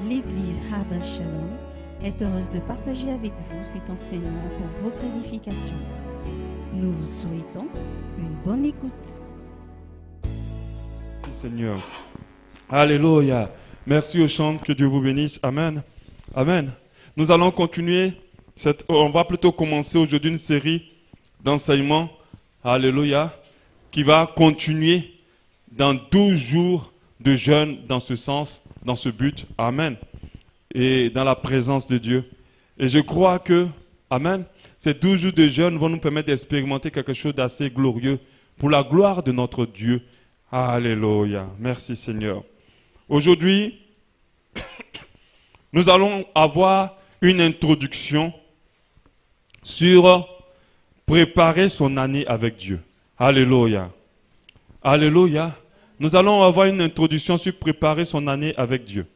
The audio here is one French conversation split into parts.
L'Église Habas Shalom est heureuse de partager avec vous cet enseignement pour votre édification. Nous vous souhaitons une bonne écoute. Merci Seigneur. Alléluia. Merci aux chants, que Dieu vous bénisse. Amen. Amen. Nous allons continuer, on va plutôt commencer aujourd'hui une série d'enseignements, alléluia, qui va continuer dans 12 jours de jeûne dans ce sens, dans ce but. Amen. Et dans la présence de Dieu. Et je crois que, amen, ces 12 jours de jeûne vont nous permettre d'expérimenter quelque chose d'assez glorieux pour la gloire de notre Dieu. Alléluia. Merci Seigneur. Aujourd'hui, nous allons avoir une introduction sur préparer son année avec Dieu. Alléluia. Alléluia. Nous allons avoir une introduction sur préparer son année avec Dieu.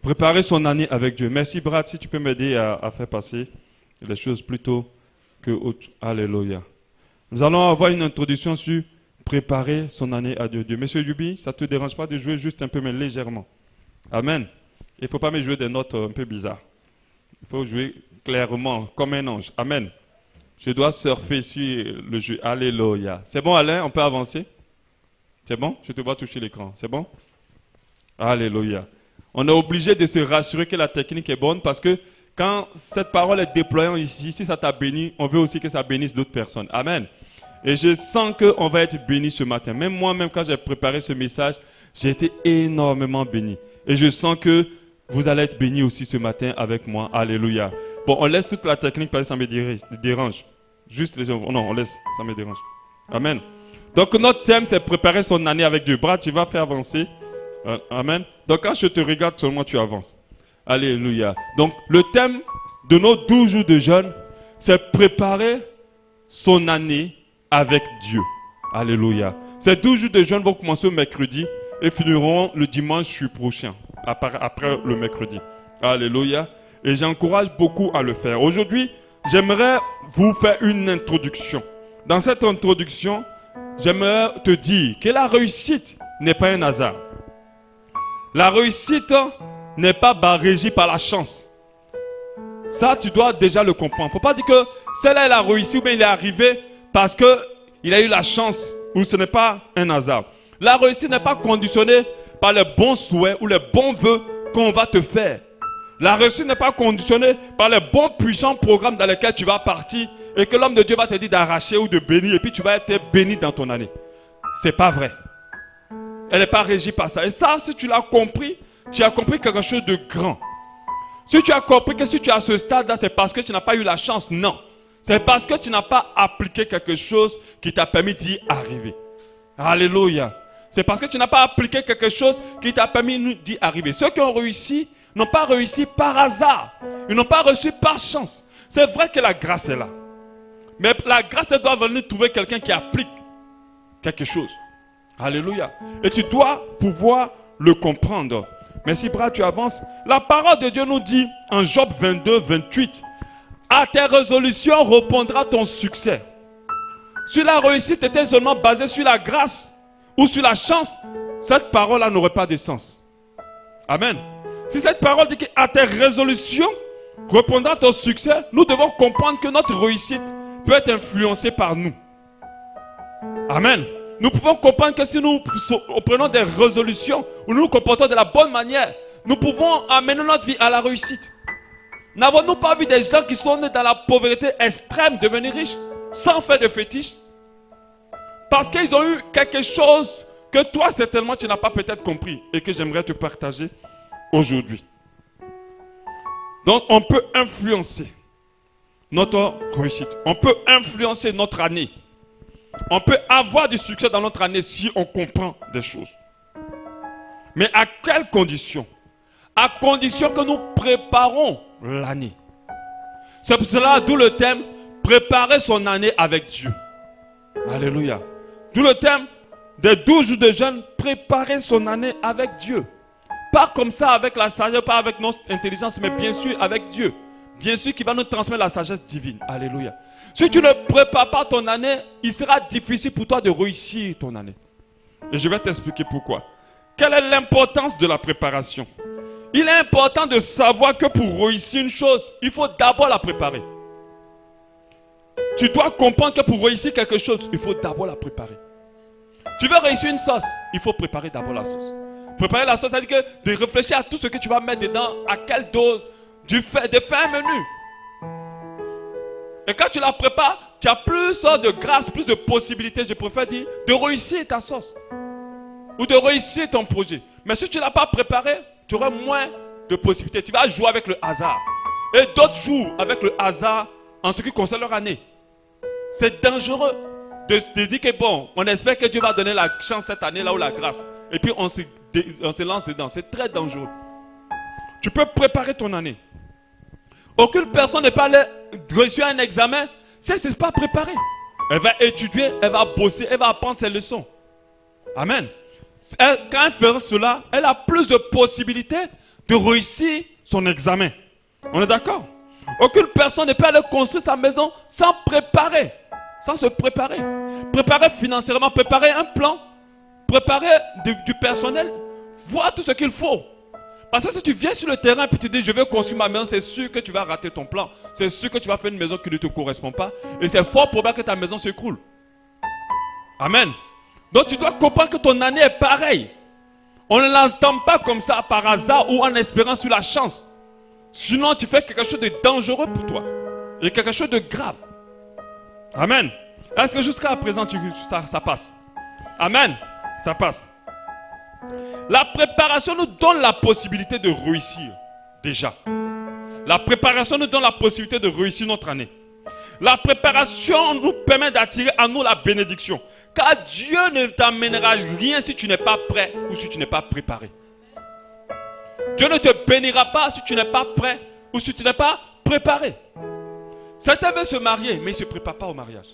Préparer son année avec Dieu. Merci Brad, si tu peux m'aider à faire passer les choses plutôt que autre. Alléluia. Nous allons avoir une introduction sur préparer son année à Dieu. Monsieur Yubi, ça ne te dérange pas de jouer juste un peu, mais légèrement. Amen. Il ne faut pas me jouer des notes un peu bizarres. Il faut jouer clairement, comme un ange. Amen. Je dois surfer sur le jeu. Alléluia. C'est bon Alain, on peut avancer? C'est bon? Je te vois toucher l'écran. C'est bon? Alléluia. On est obligé de se rassurer que la technique est bonne parce que quand cette parole est déployée ici, si ça t'a béni, on veut aussi que ça bénisse d'autres personnes. Amen. Et je sens qu'on va être béni ce matin. Même moi-même, quand j'ai préparé ce message, j'ai été énormément béni. Et je sens que vous allez être bénis aussi ce matin avec moi. Alléluia. Bon, on laisse toute la technique parce que ça me dérange. Juste les gens. Non, on laisse, ça me dérange. Amen. Donc notre thème, c'est préparer son année avec Dieu. Brad, tu vas faire avancer. Amen. Donc quand je te regarde seulement, tu avances. Alléluia. Donc le thème de nos 12 jours de jeûne, c'est préparer son année avec Dieu. Alléluia. Ces 12 jours de jeûne vont commencer au mercredi et finiront le dimanche prochain, après le mercredi. Alléluia. Et j'encourage beaucoup à le faire. Aujourd'hui, j'aimerais vous faire une introduction. Dans cette introduction, j'aimerais te dire que la réussite n'est pas un hasard. La réussite n'est pas régie par la chance. Ça, tu dois déjà le comprendre. Il ne faut pas dire que celle-là, elle a réussi ou bien il est arrivé parce qu'il a eu la chance ou ce n'est pas un hasard. La réussite n'est pas conditionnée par les bons souhaits ou les bons vœux qu'on va te faire. La réussite n'est pas conditionnée par les bons puissants programmes dans lesquels tu vas partir et que l'homme de Dieu va te dire d'arracher ou de bénir et puis tu vas être béni dans ton année. Ce n'est pas vrai. Elle n'est pas régie par ça. Et ça, si tu l'as compris, tu as compris quelque chose de grand. Si tu as compris que si tu es à ce stade-là, c'est parce que tu n'as pas eu la chance. Non. C'est parce que tu n'as pas appliqué quelque chose qui t'a permis d'y arriver. Alléluia. C'est parce que tu n'as pas appliqué quelque chose qui t'a permis d'y arriver. Ceux qui ont réussi n'ont pas réussi par hasard. Ils n'ont pas reçu par chance. C'est vrai que la grâce est là. Mais la grâce, elle doit venir trouver quelqu'un qui applique quelque chose. Alléluia. Et tu dois pouvoir le comprendre. Mais si, Brad, tu avances. La parole de Dieu nous dit en Job 22, 28. À tes résolutions répondra ton succès. Si la réussite était seulement basée sur la grâce ou sur la chance, cette parole-là n'aurait pas de sens. Amen. Si cette parole dit qu'à tes résolutions répondra ton succès, nous devons comprendre que notre réussite peut être influencée par nous. Amen. Nous pouvons comprendre que si nous prenons des résolutions ou nous nous comportons de la bonne manière, nous pouvons amener notre vie à la réussite. N'avons-nous pas vu des gens qui sont nés dans la pauvreté extrême devenir riches sans faire de fétiche? Parce qu'ils ont eu quelque chose que toi certainement tu n'as pas peut-être compris et que j'aimerais te partager aujourd'hui. Donc on peut influencer notre réussite. On peut influencer notre année. On peut avoir du succès dans notre année si on comprend des choses. Mais à quelles conditions? À condition que nous préparons l'année. C'est pour cela, d'où le thème, préparer son année avec Dieu. Alléluia. D'où le thème des 12 jours de jeûne, préparer son année avec Dieu. Pas comme ça avec la sagesse, pas avec notre intelligence, mais bien sûr avec Dieu. Bien sûr qui va nous transmettre la sagesse divine. Alléluia. Si tu ne prépares pas ton année, il sera difficile pour toi de réussir ton année. Et je vais t'expliquer pourquoi. Quelle est l'importance de la préparation? Il est important de savoir que pour réussir une chose, il faut d'abord la préparer. Tu dois comprendre que pour réussir quelque chose, il faut d'abord la préparer. Tu veux réussir une sauce, il faut préparer d'abord la sauce. Préparer la sauce, ça veut dire que de réfléchir à tout ce que tu vas mettre dedans, à quelle dose, de faire un menu. Et quand tu la prépares, tu as plus de grâce, plus de possibilités, je préfère dire, de réussir ta sauce. Ou de réussir ton projet. Mais si tu ne l'as pas préparé, tu auras moins de possibilités. Tu vas jouer avec le hasard. Et d'autres jouent avec le hasard en ce qui concerne leur année. C'est dangereux de dire que bon, on espère que Dieu va donner la chance cette année là ou la grâce. Et puis on se lance dedans. C'est très dangereux. Tu peux préparer ton année. Aucune personne n'est pas allée réussir un examen si elle ne s'est pas préparée. Elle va étudier, elle va bosser, elle va apprendre ses leçons. Amen. Quand elle fait cela, elle a plus de possibilités de réussir son examen. On est d'accord? Aucune personne ne peut aller construire sa maison sans préparer. Sans se préparer. Préparer financièrement, préparer un plan, préparer du personnel, voir tout ce qu'il faut. Parce que si tu viens sur le terrain et tu dis je vais construire ma maison, c'est sûr que tu vas rater ton plan. C'est sûr que tu vas faire une maison qui ne te correspond pas. Et c'est fort probable que ta maison s'écroule. Amen. Donc tu dois comprendre que ton année est pareille. On ne l'entend pas comme ça par hasard ou en espérant sur la chance. Sinon tu fais quelque chose de dangereux pour toi. Et quelque chose de grave. Amen. Est-ce que jusqu'à présent ça passe? Amen. Ça passe. La préparation nous donne la possibilité de réussir. Déjà. La préparation nous donne la possibilité de réussir notre année. La préparation nous permet d'attirer à nous la bénédiction. Car Dieu ne t'amènera rien si tu n'es pas prêt ou si tu n'es pas préparé. Dieu ne te bénira pas si tu n'es pas prêt ou si tu n'es pas préparé. Certains veulent se marier, mais ils ne se préparent pas au mariage.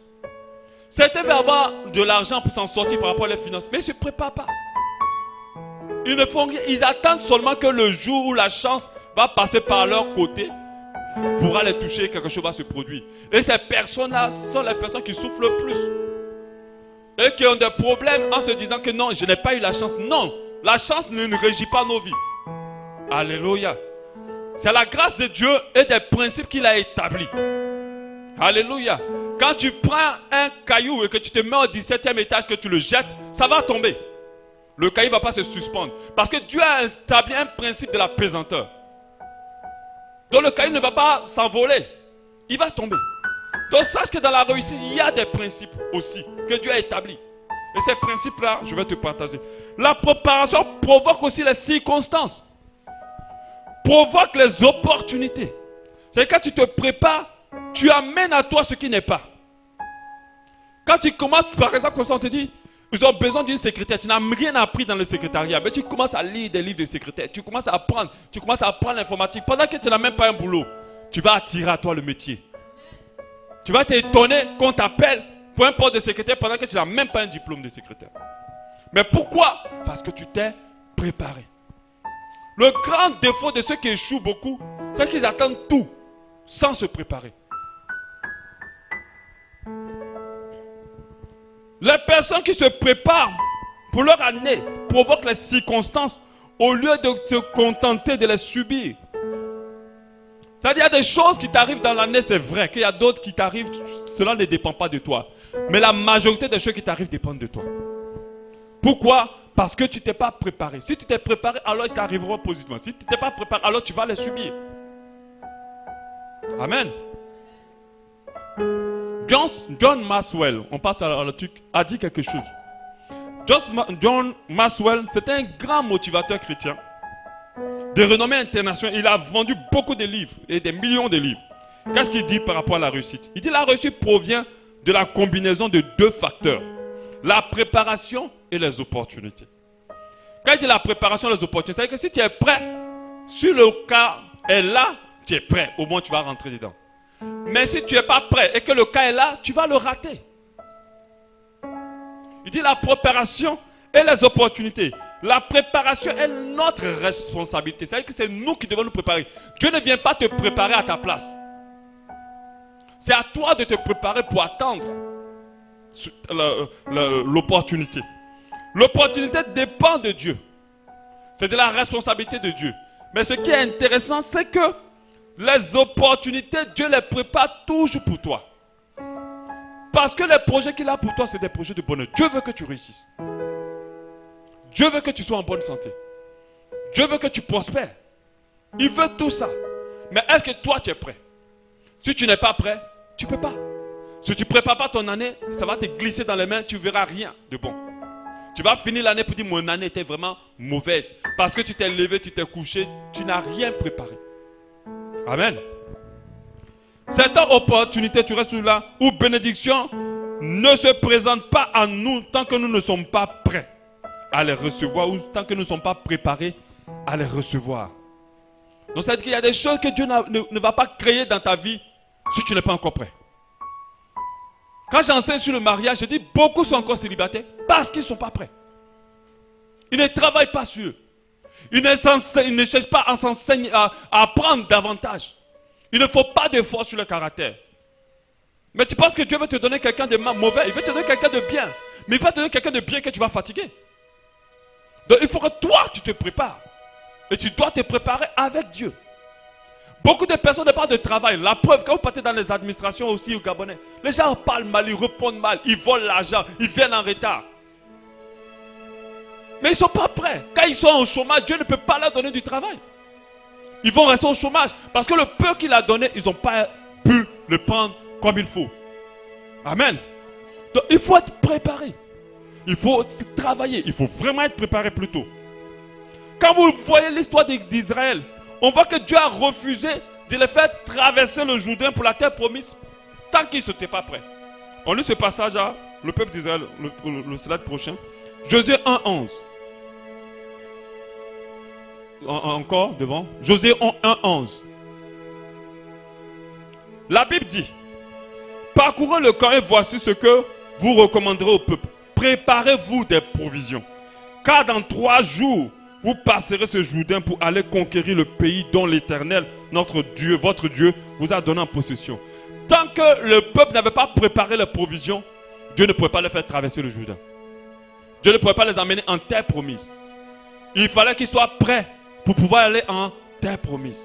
Certains veulent avoir de l'argent pour s'en sortir par rapport à leurs finances, mais ils ne se préparent pas. Ils ne font rien. Ils attendent seulement que le jour où la chance va passer par leur côté pourra les toucher, quelque chose va se produire. Et ces personnes-là sont les personnes qui souffrent le plus. Et qui ont des problèmes en se disant que non, je n'ai pas eu la chance. Non, la chance ne régit pas nos vies. Alléluia. C'est la grâce de Dieu et des principes qu'il a établis. Alléluia. Quand tu prends un caillou et que tu te mets au 17e étage, que tu le jettes, ça va tomber. Le caillou ne va pas se suspendre. Parce que Dieu a établi un principe de la pesanteur. Donc le caillou ne va pas s'envoler. Il va tomber. Donc sache que dans la réussite, il y a des principes aussi que Dieu a établis. Et ces principes-là, je vais te partager. La préparation provoque aussi les circonstances. Provoque les opportunités. C'est quand tu te prépares, tu amènes à toi ce qui n'est pas. Quand tu commences, par exemple, comme ça, on te dit, ils ont besoin d'une secrétaire. Tu n'as rien appris dans le secrétariat. Mais tu commences à lire des livres de secrétaire. Tu commences à apprendre l'informatique. Pendant que tu n'as même pas un boulot, tu vas attirer à toi le métier. Tu vas t'étonner qu'on t'appelle pour un poste de secrétaire pendant que tu n'as même pas un diplôme de secrétaire. Mais pourquoi? Parce que tu t'es préparé. Le grand défaut de ceux qui échouent beaucoup, c'est qu'ils attendent tout sans se préparer. Les personnes qui se préparent pour leur année provoquent les circonstances au lieu de se contenter de les subir. C'est-à-dire, il y a des choses qui t'arrivent dans l'année, c'est vrai. Qu'il y a d'autres qui t'arrivent, cela ne dépend pas de toi. Mais la majorité des choses qui t'arrivent dépendent de toi. Pourquoi? Parce que tu ne t'es pas préparé. Si tu t'es préparé, alors ils t'arriveront positivement. Si tu ne t'es pas préparé, alors tu vas les subir. Amen. John Maxwell, on passe à le truc, a dit quelque chose. John Maxwell, c'était un grand motivateur chrétien de renommée internationale. Il a vendu beaucoup de livres et des millions de livres. Qu'est-ce qu'il dit par rapport à la réussite? Il dit la réussite provient de la combinaison de deux facteurs. La préparation et les opportunités. Quand il dit la préparation et les opportunités, c'est que si tu es prêt, si le cas est là, tu es prêt. Au moins tu vas rentrer dedans. Mais si tu n'es pas prêt et que le cas est là, tu vas le rater. Il dit la préparation et les opportunités. La préparation est notre responsabilité. C'est-à-dire que c'est nous qui devons nous préparer. Dieu ne vient pas te préparer à ta place. C'est à toi de te préparer pour attendre l'opportunité. L'opportunité dépend de Dieu. C'est de la responsabilité de Dieu. Mais ce qui est intéressant, c'est que les opportunités, Dieu les prépare toujours pour toi. Parce que les projets qu'il a pour toi, c'est des projets de bonheur. Dieu veut que tu réussisses. Dieu veut que tu sois en bonne santé. Dieu veut que tu prospères. Il veut tout ça. Mais est-ce que toi, tu es prêt? Si tu n'es pas prêt, tu ne peux pas. Si tu ne prépares pas ton année, ça va te glisser dans les mains, tu ne verras rien de bon. Tu vas finir l'année pour dire mon année était vraiment mauvaise. Parce que tu t'es levé, tu t'es couché, tu n'as rien préparé. Amen. Cette opportunité, tu restes là, ou bénédiction ne se présente pas à nous tant que nous ne sommes pas prêts à les recevoir ou tant que nous ne sommes pas préparés à les recevoir. Donc ça veut dire qu'il y a des choses que Dieu ne va pas créer dans ta vie si tu n'es pas encore prêt. Quand j'enseigne sur le mariage, je dis beaucoup sont encore célibataires parce qu'ils ne sont pas prêts. Ils ne travaillent pas sur eux. Ils ne cherchent pas à s'enseigner, à apprendre davantage. Il ne faut pas d'effort sur le caractère. Mais tu penses que Dieu veut te donner quelqu'un de mauvais, il veut te donner quelqu'un de bien. Mais il va te donner quelqu'un de bien que tu vas fatiguer. Donc il faut que toi tu te prépares. Et tu dois te préparer avec Dieu. Beaucoup de personnes ne parlent de travail. La preuve, quand vous partez dans les administrations aussi au Gabonais, les gens parlent mal, ils répondent mal, ils volent l'argent, ils viennent en retard. Mais ils ne sont pas prêts. Quand ils sont au chômage, Dieu ne peut pas leur donner du travail. Ils vont rester au chômage. Parce que le peu qu'il a donné, ils n'ont pas pu le prendre comme il faut. Amen. Donc il faut être préparé. Il faut travailler. Il faut vraiment être préparé plus tôt. Quand vous voyez l'histoire d'Israël, on voit que Dieu a refusé de les faire traverser le Jourdain pour la terre promise tant qu'ils n'étaient pas prêts. On lit ce passage à le peuple d'Israël, le slide prochain. Josué 1:11. Encore devant. Josué 1:11. La Bible dit: parcourez le camp et voici ce que vous recommanderez au peuple. Préparez-vous des provisions. Car dans 3 jours, vous passerez ce Jourdain pour aller conquérir le pays dont l'Éternel, notre Dieu, votre Dieu, vous a donné en possession. Tant que le peuple n'avait pas préparé les provisions, Dieu ne pouvait pas les faire traverser le Jourdain. Dieu ne pouvait pas les emmener en terre promise. Il fallait qu'ils soient prêts pour pouvoir aller en terre promise.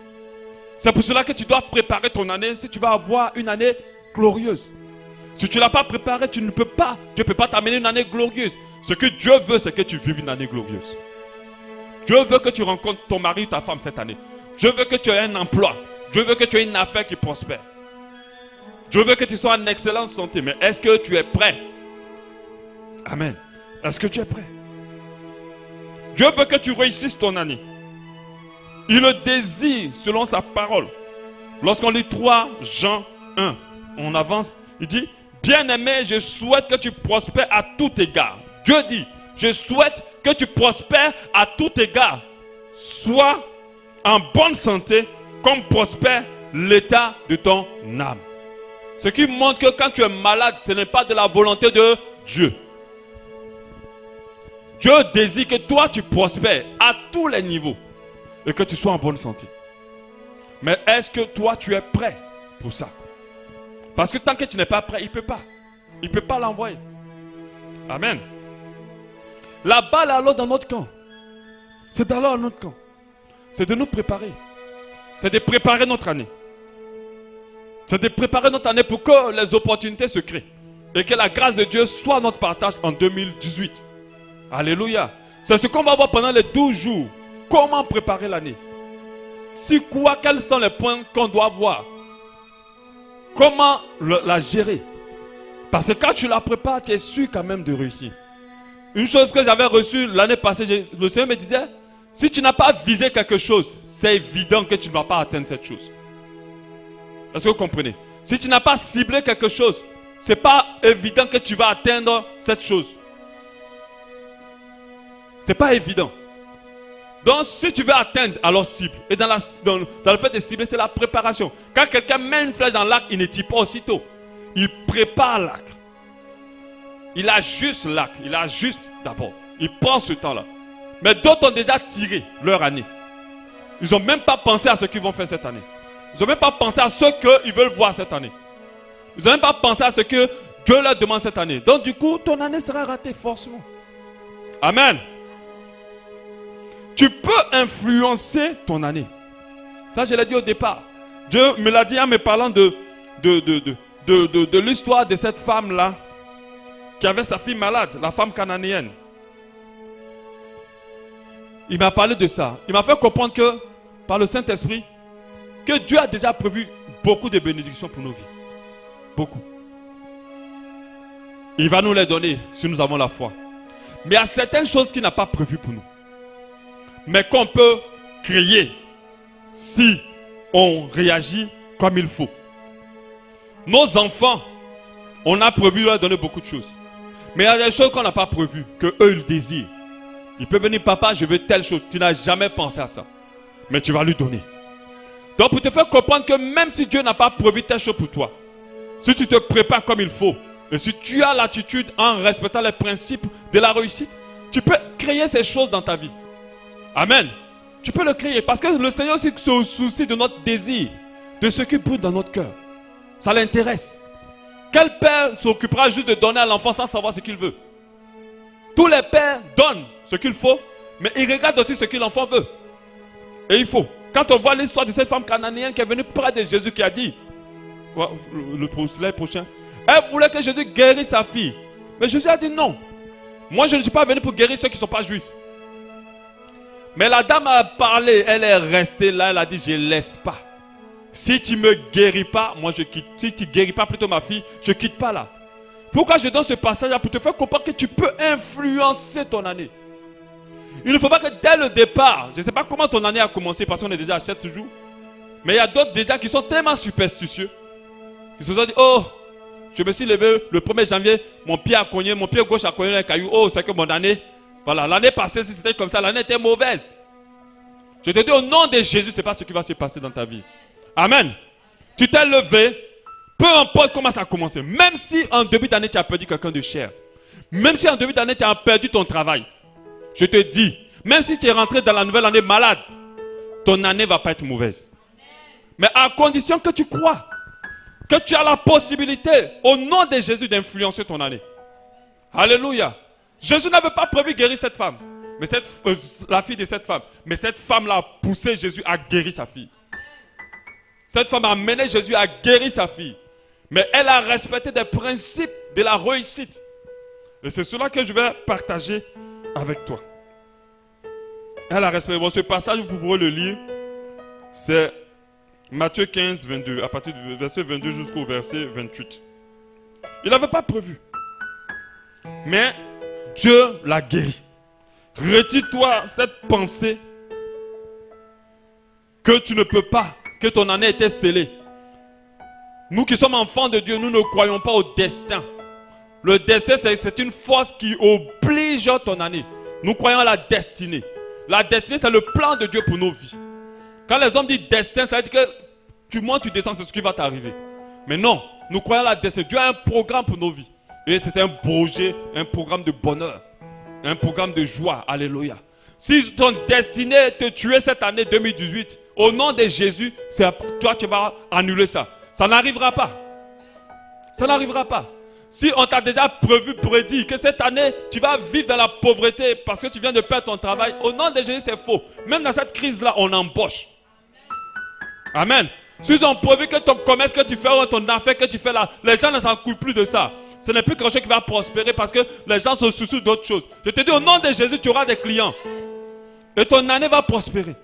C'est pour cela que tu dois préparer ton année si tu vas avoir une année glorieuse. Si tu ne l'as pas préparé, tu ne peux pas. Dieu ne peut pas t'amener une année glorieuse. Ce que Dieu veut, c'est que tu vives une année glorieuse. Dieu veut que tu rencontres ton mari ou ta femme cette année. Dieu veut que tu aies un emploi. Dieu veut que tu aies une affaire qui prospère. Dieu veut que tu sois en excellente santé. Mais est-ce que tu es prêt? Amen. Est-ce que tu es prêt? Dieu veut que tu réussisses ton année. Il le désire selon sa parole. Lorsqu'on lit 3 Jean 1, on avance, il dit: bien-aimé, je souhaite que tu prospères à tout égard. Dieu dit: je souhaite que tu prospères à tout égard. Sois en bonne santé comme prospère l'état de ton âme. Ce qui montre que quand tu es malade, ce n'est pas de la volonté de Dieu. Dieu désire que toi tu prospères à tous les niveaux et que tu sois en bonne santé. Mais est-ce que toi tu es prêt pour ça? Parce que tant que tu n'es pas prêt, il ne peut pas. Il ne peut pas l'envoyer. Amen. La balle alors dans notre camp. C'est d'aller dans notre camp. C'est de nous préparer. C'est de préparer notre année. C'est de préparer notre année pour que les opportunités se créent. Et que la grâce de Dieu soit notre partage en 2018. Alléluia. C'est ce qu'on va voir pendant les 12 jours. Comment préparer l'année? Si quoi, quels sont les points qu'on doit voir? Comment la gérer? Parce que quand tu la prépares, tu es sûr quand même de réussir. Une chose que j'avais reçue l'année passée, le Seigneur me disait: si tu n'as pas visé quelque chose, c'est évident que tu ne vas pas atteindre cette chose. Est-ce que vous comprenez? Si tu n'as pas ciblé quelque chose, ce n'est pas évident que tu vas atteindre cette chose. Ce n'est pas évident. Donc si tu veux atteindre, alors cible. Et dans le fait de cibler, c'est la préparation. Quand quelqu'un met une flèche dans l'arc, il ne tire pas aussitôt. Il prépare l'arc. Il ajuste l'arc. Il ajuste d'abord. Il prend ce temps-là. Mais d'autres ont déjà tiré leur année. Ils n'ont même pas pensé à ce qu'ils vont faire cette année. Ils n'ont même pas pensé à ce qu'ils veulent voir cette année. Ils n'ont même pas pensé à ce que Dieu leur demande cette année. Donc du coup, ton année sera ratée forcément. Amen. tu peux influencer ton année. Ça, je l'ai dit au départ. Dieu me l'a dit en me parlant de l'histoire de cette femme-là qui avait sa fille malade, la femme cananéenne. Il m'a parlé de ça. Il m'a fait comprendre que, par le Saint-Esprit, que Dieu a déjà prévu beaucoup de bénédictions pour nos vies. Beaucoup. Il va nous les donner si nous avons la foi. Mais il y a certaines choses qu'il n'a pas prévues pour nous. Mais qu'on peut créer si on réagit comme il faut. Nos enfants, on a prévu leur donner beaucoup de choses. Mais il y a des choses qu'on n'a pas prévues, qu'eux ils désirent. Il peut venir, papa, je veux telle chose. Tu n'as jamais pensé à ça. Mais tu vas lui donner. Donc pour te faire comprendre que même si Dieu n'a pas prévu telle chose pour toi, si tu te prépares comme il faut, et si tu as l'attitude en respectant les principes de la réussite, tu peux créer ces choses dans ta vie. Amen. Tu peux le créer parce que le Seigneur aussi se soucie de notre désir, de ce qui brûle dans notre cœur. Ça l'intéresse. Quel père s'occupera juste de donner à l'enfant sans savoir ce qu'il veut? Tous les pères donnent ce qu'il faut, mais ils regardent aussi ce que l'enfant veut. Et il faut. Quand on voit l'histoire de cette femme cananéenne qui est venue près de Jésus, qui a dit, le slide prochain, elle voulait que Jésus guérisse sa fille. Mais Jésus a dit non. Moi, je ne suis pas venu pour guérir ceux qui ne sont pas juifs. Mais la dame a parlé, elle est restée là, elle a dit, je ne laisse pas. Si tu ne me guéris pas, moi je quitte. Si tu ne guéris pas plutôt ma fille, je ne quitte pas là. Pourquoi je donne ce passage-là? Pour te faire comprendre que tu peux influencer ton année. Il ne faut pas que dès le départ, je ne sais pas comment ton année a commencé parce qu'on est déjà à 7 jours. Mais il y a d'autres déjà qui sont tellement superstitieux. Ils se sont dit, oh, je me suis levé le 1er janvier, mon pied a cogné, mon pied gauche a cogné un caillou. Oh, c'est que mon année, voilà, l'année passée, si c'était comme ça, l'année était mauvaise. Je te dis au nom de Jésus, ce n'est pas ce qui va se passer dans ta vie. Amen. Tu t'es levé, peu importe comment ça a commencé. Même si en début d'année, tu as perdu quelqu'un de cher. Même si en début d'année, tu as perdu ton travail. Je te dis, même si tu es rentré dans la nouvelle année malade, ton année ne va pas être mauvaise. Mais à condition que tu crois, que tu as la possibilité, au nom de Jésus, d'influencer ton année. Alléluia. Jésus n'avait pas prévu guérir cette femme, mais la fille de cette femme. Mais cette femme-là a poussé Jésus à guérir sa fille. Cette femme a mené Jésus à guérir sa fille. Mais elle a respecté des principes de la réussite. Et c'est cela que je vais partager avec toi. Elle a respecté. Bon, ce passage, vous pourrez le lire. C'est Matthieu 15, 22. À partir du verset 22 jusqu'au verset 28. Il n'avait pas prévu. Mais Dieu l'a guéri. Retire-toi cette pensée que tu ne peux pas, que ton année était scellée. Nous qui sommes enfants de Dieu, nous ne croyons pas au destin. Le destin, c'est une force qui oblige ton année. Nous croyons à la destinée. La destinée, c'est le plan de Dieu pour nos vies. Quand les hommes disent destin, ça veut dire que tu montes, tu descends, c'est ce qui va t'arriver. Mais non, nous croyons à la destinée. Dieu a un programme pour nos vies. Et c'est un projet, un programme de bonheur, un programme de joie. Alléluia. Si ton destinée te tuer cette année 2018, au nom de Jésus, toi tu vas annuler ça. Ça n'arrivera pas. Ça n'arrivera pas. Si on t'a déjà prédit que cette année, tu vas vivre dans la pauvreté parce que tu viens de perdre ton travail, au nom de Jésus, c'est faux. Même dans cette crise-là, on embauche. Amen. Si ils ont prévu que ton commerce que tu fais ou ton affaire que tu fais là, les gens ne s'en coupent plus de ça. Ce n'est plus quelque chose qui va prospérer parce que les gens se soucient d'autres choses. Je te dis, au nom de Jésus, tu auras des clients. Et ton année va prospérer.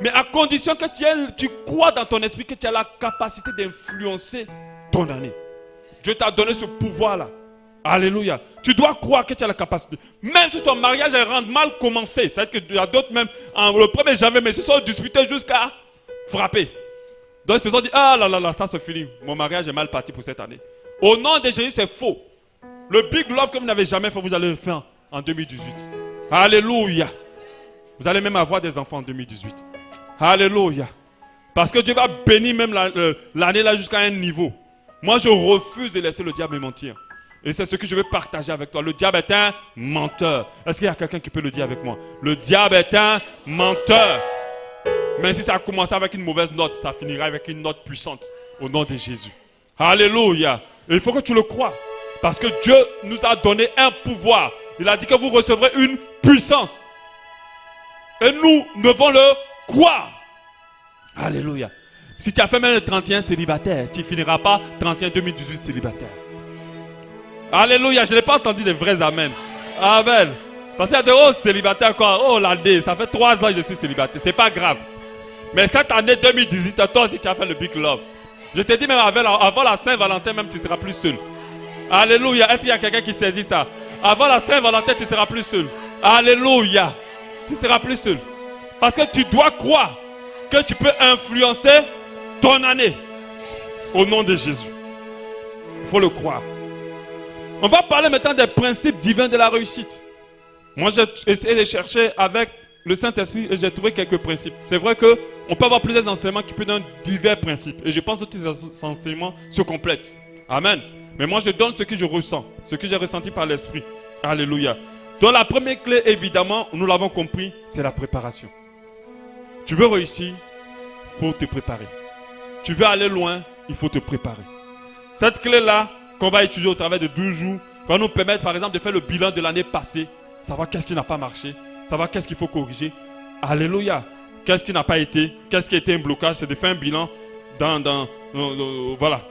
Mais à condition que tu crois dans ton esprit que tu as la capacité d'influencer ton année. Dieu t'a donné ce pouvoir-là. Alléluia. Tu dois croire que tu as la capacité. Même si ton mariage est mal commencé, c'est-à-dire qu'il y a d'autres même, le 1er janvier, mais ils se sont disputés jusqu'à frapper. Donc ils se sont dit, ah là là là, ça c'est fini. Mon mariage est mal parti pour cette année. Au nom de Jésus, c'est faux. Le big love que vous n'avez jamais fait, vous allez le faire en 2018. Alléluia. Vous allez même avoir des enfants en 2018. Alléluia. Parce que Dieu va bénir même l'année là jusqu'à un niveau. Moi, je refuse de laisser le diable me mentir. Et c'est ce que je veux partager avec toi. Le diable est un menteur. Est-ce qu'il y a quelqu'un qui peut le dire avec moi? Le diable est un menteur. Mais si ça a commencé avec une mauvaise note, ça finira avec une note puissante. Au nom de Jésus. Alléluia. Et il faut que tu le crois. Parce que Dieu nous a donné un pouvoir. Il a dit que vous recevrez une puissance. Et nous devons le croire. Alléluia. Si tu as fait même le 31 célibataire, tu ne finiras pas 31 2018 célibataire. Alléluia. Je n'ai pas entendu des vrais amen. Amen. Parce qu'il y a des célibataires quoi. Oh l'année, ça fait 3 ans que je suis célibataire. C'est pas grave. Mais cette année 2018, toi aussi tu as fait le big love. Je te dis même avant la Saint-Valentin, même tu ne seras plus seul. Alléluia. Est-ce qu'il y a quelqu'un qui saisit ça? Avant la Saint-Valentin, tu ne seras plus seul. Alléluia. Tu ne seras plus seul. Parce que tu dois croire que tu peux influencer ton année. Au nom de Jésus. Il faut le croire. On va parler maintenant des principes divins de la réussite. Moi, j'ai essayé de chercher avec le Saint-Esprit et j'ai trouvé quelques principes. C'est vrai qu'on peut avoir plusieurs enseignements qui peuvent donner divers principes. Et je pense que tous ces enseignements se complètent. Amen. Mais moi, je donne ce que je ressens, ce que j'ai ressenti par l'Esprit. Alléluia. Donc la première clé, évidemment, nous l'avons compris, c'est la préparation. Tu veux réussir, il faut te préparer. Tu veux aller loin, il faut te préparer. Cette clé-là, qu'on va étudier au travers de 12 jours, va nous permettre, par exemple, de faire le bilan de l'année passée, savoir qu'est-ce qui n'a pas marché, savoir qu'est-ce qu'il faut corriger. Alléluia. Qu'est-ce qui n'a pas été, qu'est-ce qui a été un blocage, c'est de faire un bilan voilà.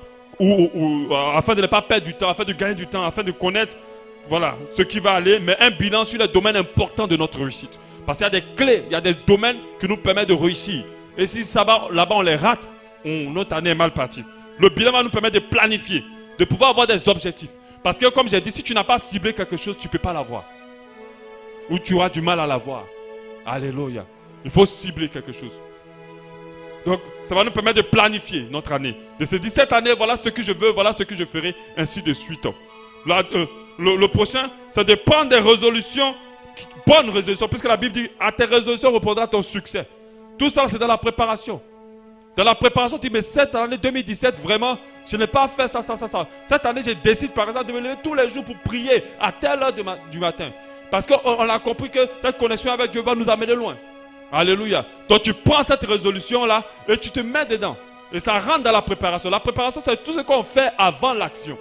Afin de ne pas perdre du temps, afin de gagner du temps, afin de connaître voilà, ce qui va aller, mais un bilan sur les domaines importants de notre réussite. Parce qu'il y a des clés, il y a des domaines qui nous permettent de réussir. Et si là-bas on les rate, notre année est mal partie. Le bilan va nous permettre de planifier, de pouvoir avoir des objectifs. Parce que comme j'ai dit, si tu n'as pas ciblé quelque chose, tu ne peux pas l'avoir. Ou tu auras du mal à l'avoir. Alléluia. Il faut cibler quelque chose. Donc, ça va nous permettre de planifier notre année. De se dire, cette année, voilà ce que je veux, voilà ce que je ferai, ainsi de suite. Le prochain, c'est de prendre des résolutions, bonnes résolutions, puisque la Bible dit, à tes résolutions reposera ton succès. Tout ça, c'est dans la préparation. Dans la préparation, tu dis, mais cette année 2017, vraiment, je n'ai pas fait ça. Cette année, je décide, par exemple, de me lever tous les jours pour prier à telle heure du matin. Parce qu'on a compris que cette connexion avec Dieu va nous amener loin. Alléluia. Donc tu prends cette résolution-là et tu te mets dedans. Et ça rentre dans la préparation. La préparation, c'est tout ce qu'on fait avant l'action.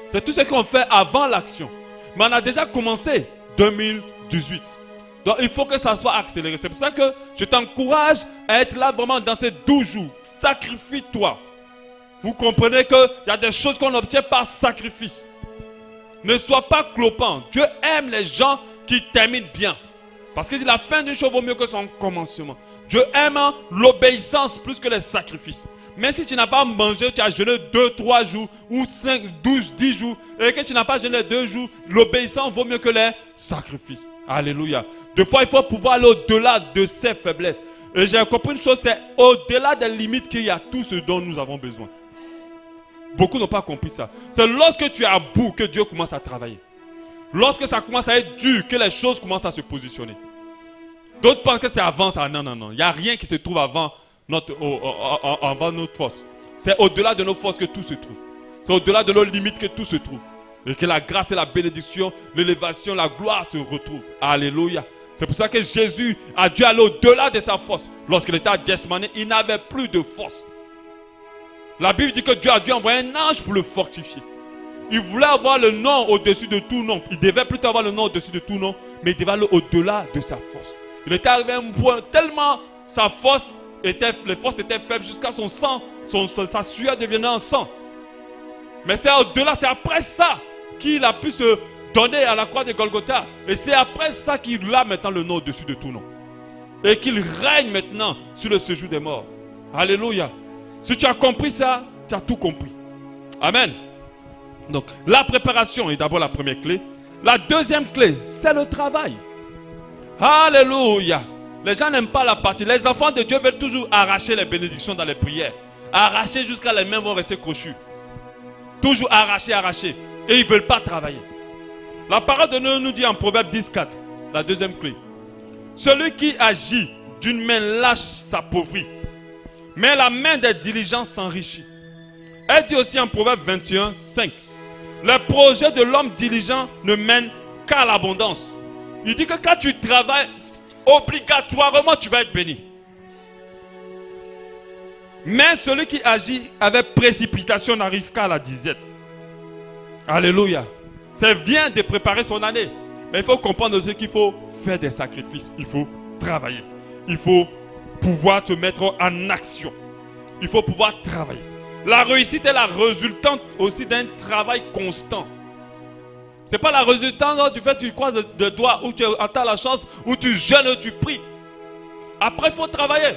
C'est tout ce qu'on fait avant l'action. Mais on a déjà commencé 2018. Donc il faut que ça soit accéléré. C'est pour ça que je t'encourage à être là vraiment dans ces 12 jours. Sacrifie-toi. Vous comprenez qu'il y a des choses qu'on obtient par sacrifice. Ne sois pas clopant. Dieu aime les gens qui terminent bien. Parce que la fin d'une chose vaut mieux que son commencement. Dieu aime l'obéissance plus que les sacrifices. Mais si tu n'as pas mangé, tu as jeûné 2-3 jours, ou 5, 12, 10 jours, et que tu n'as pas jeûné 2 jours, l'obéissance vaut mieux que les sacrifices. Alléluia. Des fois, il faut pouvoir aller au-delà de ses faiblesses. Et j'ai compris une chose, c'est au-delà des limites qu'il y a tout ce dont nous avons besoin. Beaucoup n'ont pas compris ça. C'est lorsque tu es à bout que Dieu commence à travailler. Lorsque ça commence à être dur, que les choses commencent à se positionner. D'autres pensent que c'est avant ça. Non. Il n'y a rien qui se trouve avant notre force. C'est au-delà de nos forces que tout se trouve. C'est au-delà de nos limites que tout se trouve. Et que la grâce et la bénédiction, l'élévation, la gloire se retrouvent. Alléluia. C'est pour ça que Jésus a dû aller au-delà de sa force. Lorsqu'il était à Gethsemane, il n'avait plus de force. La Bible dit que Dieu a dû envoyer un ange pour le fortifier. Il voulait avoir le nom au-dessus de tout nom. Il devait plutôt avoir le nom au-dessus de tout nom, mais il devait aller au-delà de sa force. Il était arrivé à un point tellement sa force les forces étaient faibles jusqu'à son sang, sa sueur devenait en sang. Mais c'est au-delà, c'est après ça qu'il a pu se donner à la croix de Golgotha. Et c'est après ça qu'il a maintenant le nom au-dessus de tout nom. Et qu'il règne maintenant sur le séjour des morts. Alléluia. Si tu as compris ça, tu as tout compris. Amen. Donc, la préparation est d'abord la première clé. La deuxième clé, c'est le travail. Alléluia. Les gens n'aiment pas la partie. Les enfants de Dieu veulent toujours arracher les bénédictions dans les prières. Arracher jusqu'à les mains vont rester crochues. Toujours arracher. Et ils ne veulent pas travailler. La parole de Dieu nous dit en Proverbe 10:4, la deuxième clé. Celui qui agit d'une main lâche s'appauvrit, mais la main des diligents s'enrichit. Elle dit aussi en Proverbe 21:5. Les projets de l'homme diligent ne mènent qu'à l'abondance. Il dit que quand tu travailles, obligatoirement tu vas être béni. Mais celui qui agit avec précipitation n'arrive qu'à la disette. Alléluia. C'est bien de préparer son année. Mais il faut comprendre aussi qu'il faut faire des sacrifices. Il faut travailler. Il faut pouvoir te mettre en action. Il faut pouvoir travailler. La réussite est la résultante aussi d'un travail constant. Ce n'est pas la résultante du fait que tu croises le doigt ou tu attends la chance ou tu jeûnes, tu pries. Après, il faut travailler.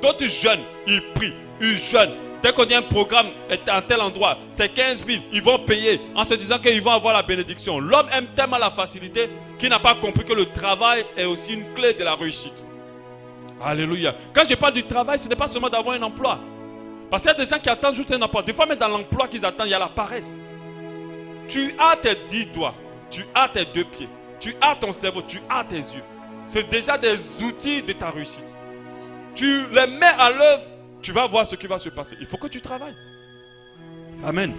Donc tu jeûnes, il prie, il jeûne. Dès qu'on dit un programme est à tel endroit, c'est 15 000, ils vont payer en se disant qu'ils vont avoir la bénédiction. L'homme aime tellement la facilité qu'il n'a pas compris que le travail est aussi une clé de la réussite. Alléluia. Quand je parle du travail, ce n'est pas seulement d'avoir un emploi. Parce qu'il y a des gens qui attendent juste un emploi. Des fois, même dans l'emploi qu'ils attendent, il y a la paresse. Tu as tes 10 doigts, tu as tes 2 pieds, tu as ton cerveau, tu as tes yeux. C'est déjà des outils de ta réussite. Tu les mets à l'œuvre, tu vas voir ce qui va se passer. Il faut que tu travailles. Amen.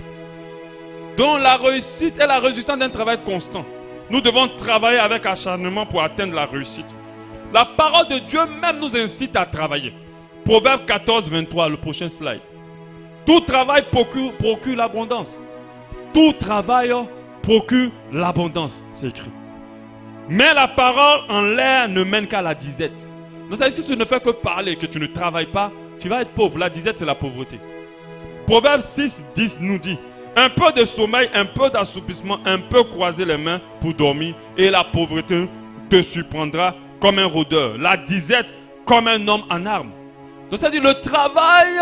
Donc la réussite est la résultante d'un travail constant. Nous devons travailler avec acharnement pour atteindre la réussite. La parole de Dieu même nous incite à travailler. Proverbe 14, 23, le prochain slide. Tout travail procure l'abondance. Tout travail procure l'abondance, c'est écrit. Mais la parole en l'air ne mène qu'à la disette. Donc, ça veut dire que tu ne fais que parler, que tu ne travailles pas, tu vas être pauvre. La disette, c'est la pauvreté. Proverbe 6, 10 nous dit: un peu de sommeil, un peu d'assoupissement, un peu croiser les mains pour dormir, et la pauvreté te surprendra comme un rôdeur. La disette comme un homme en armes. Donc, ça veut dire que le travail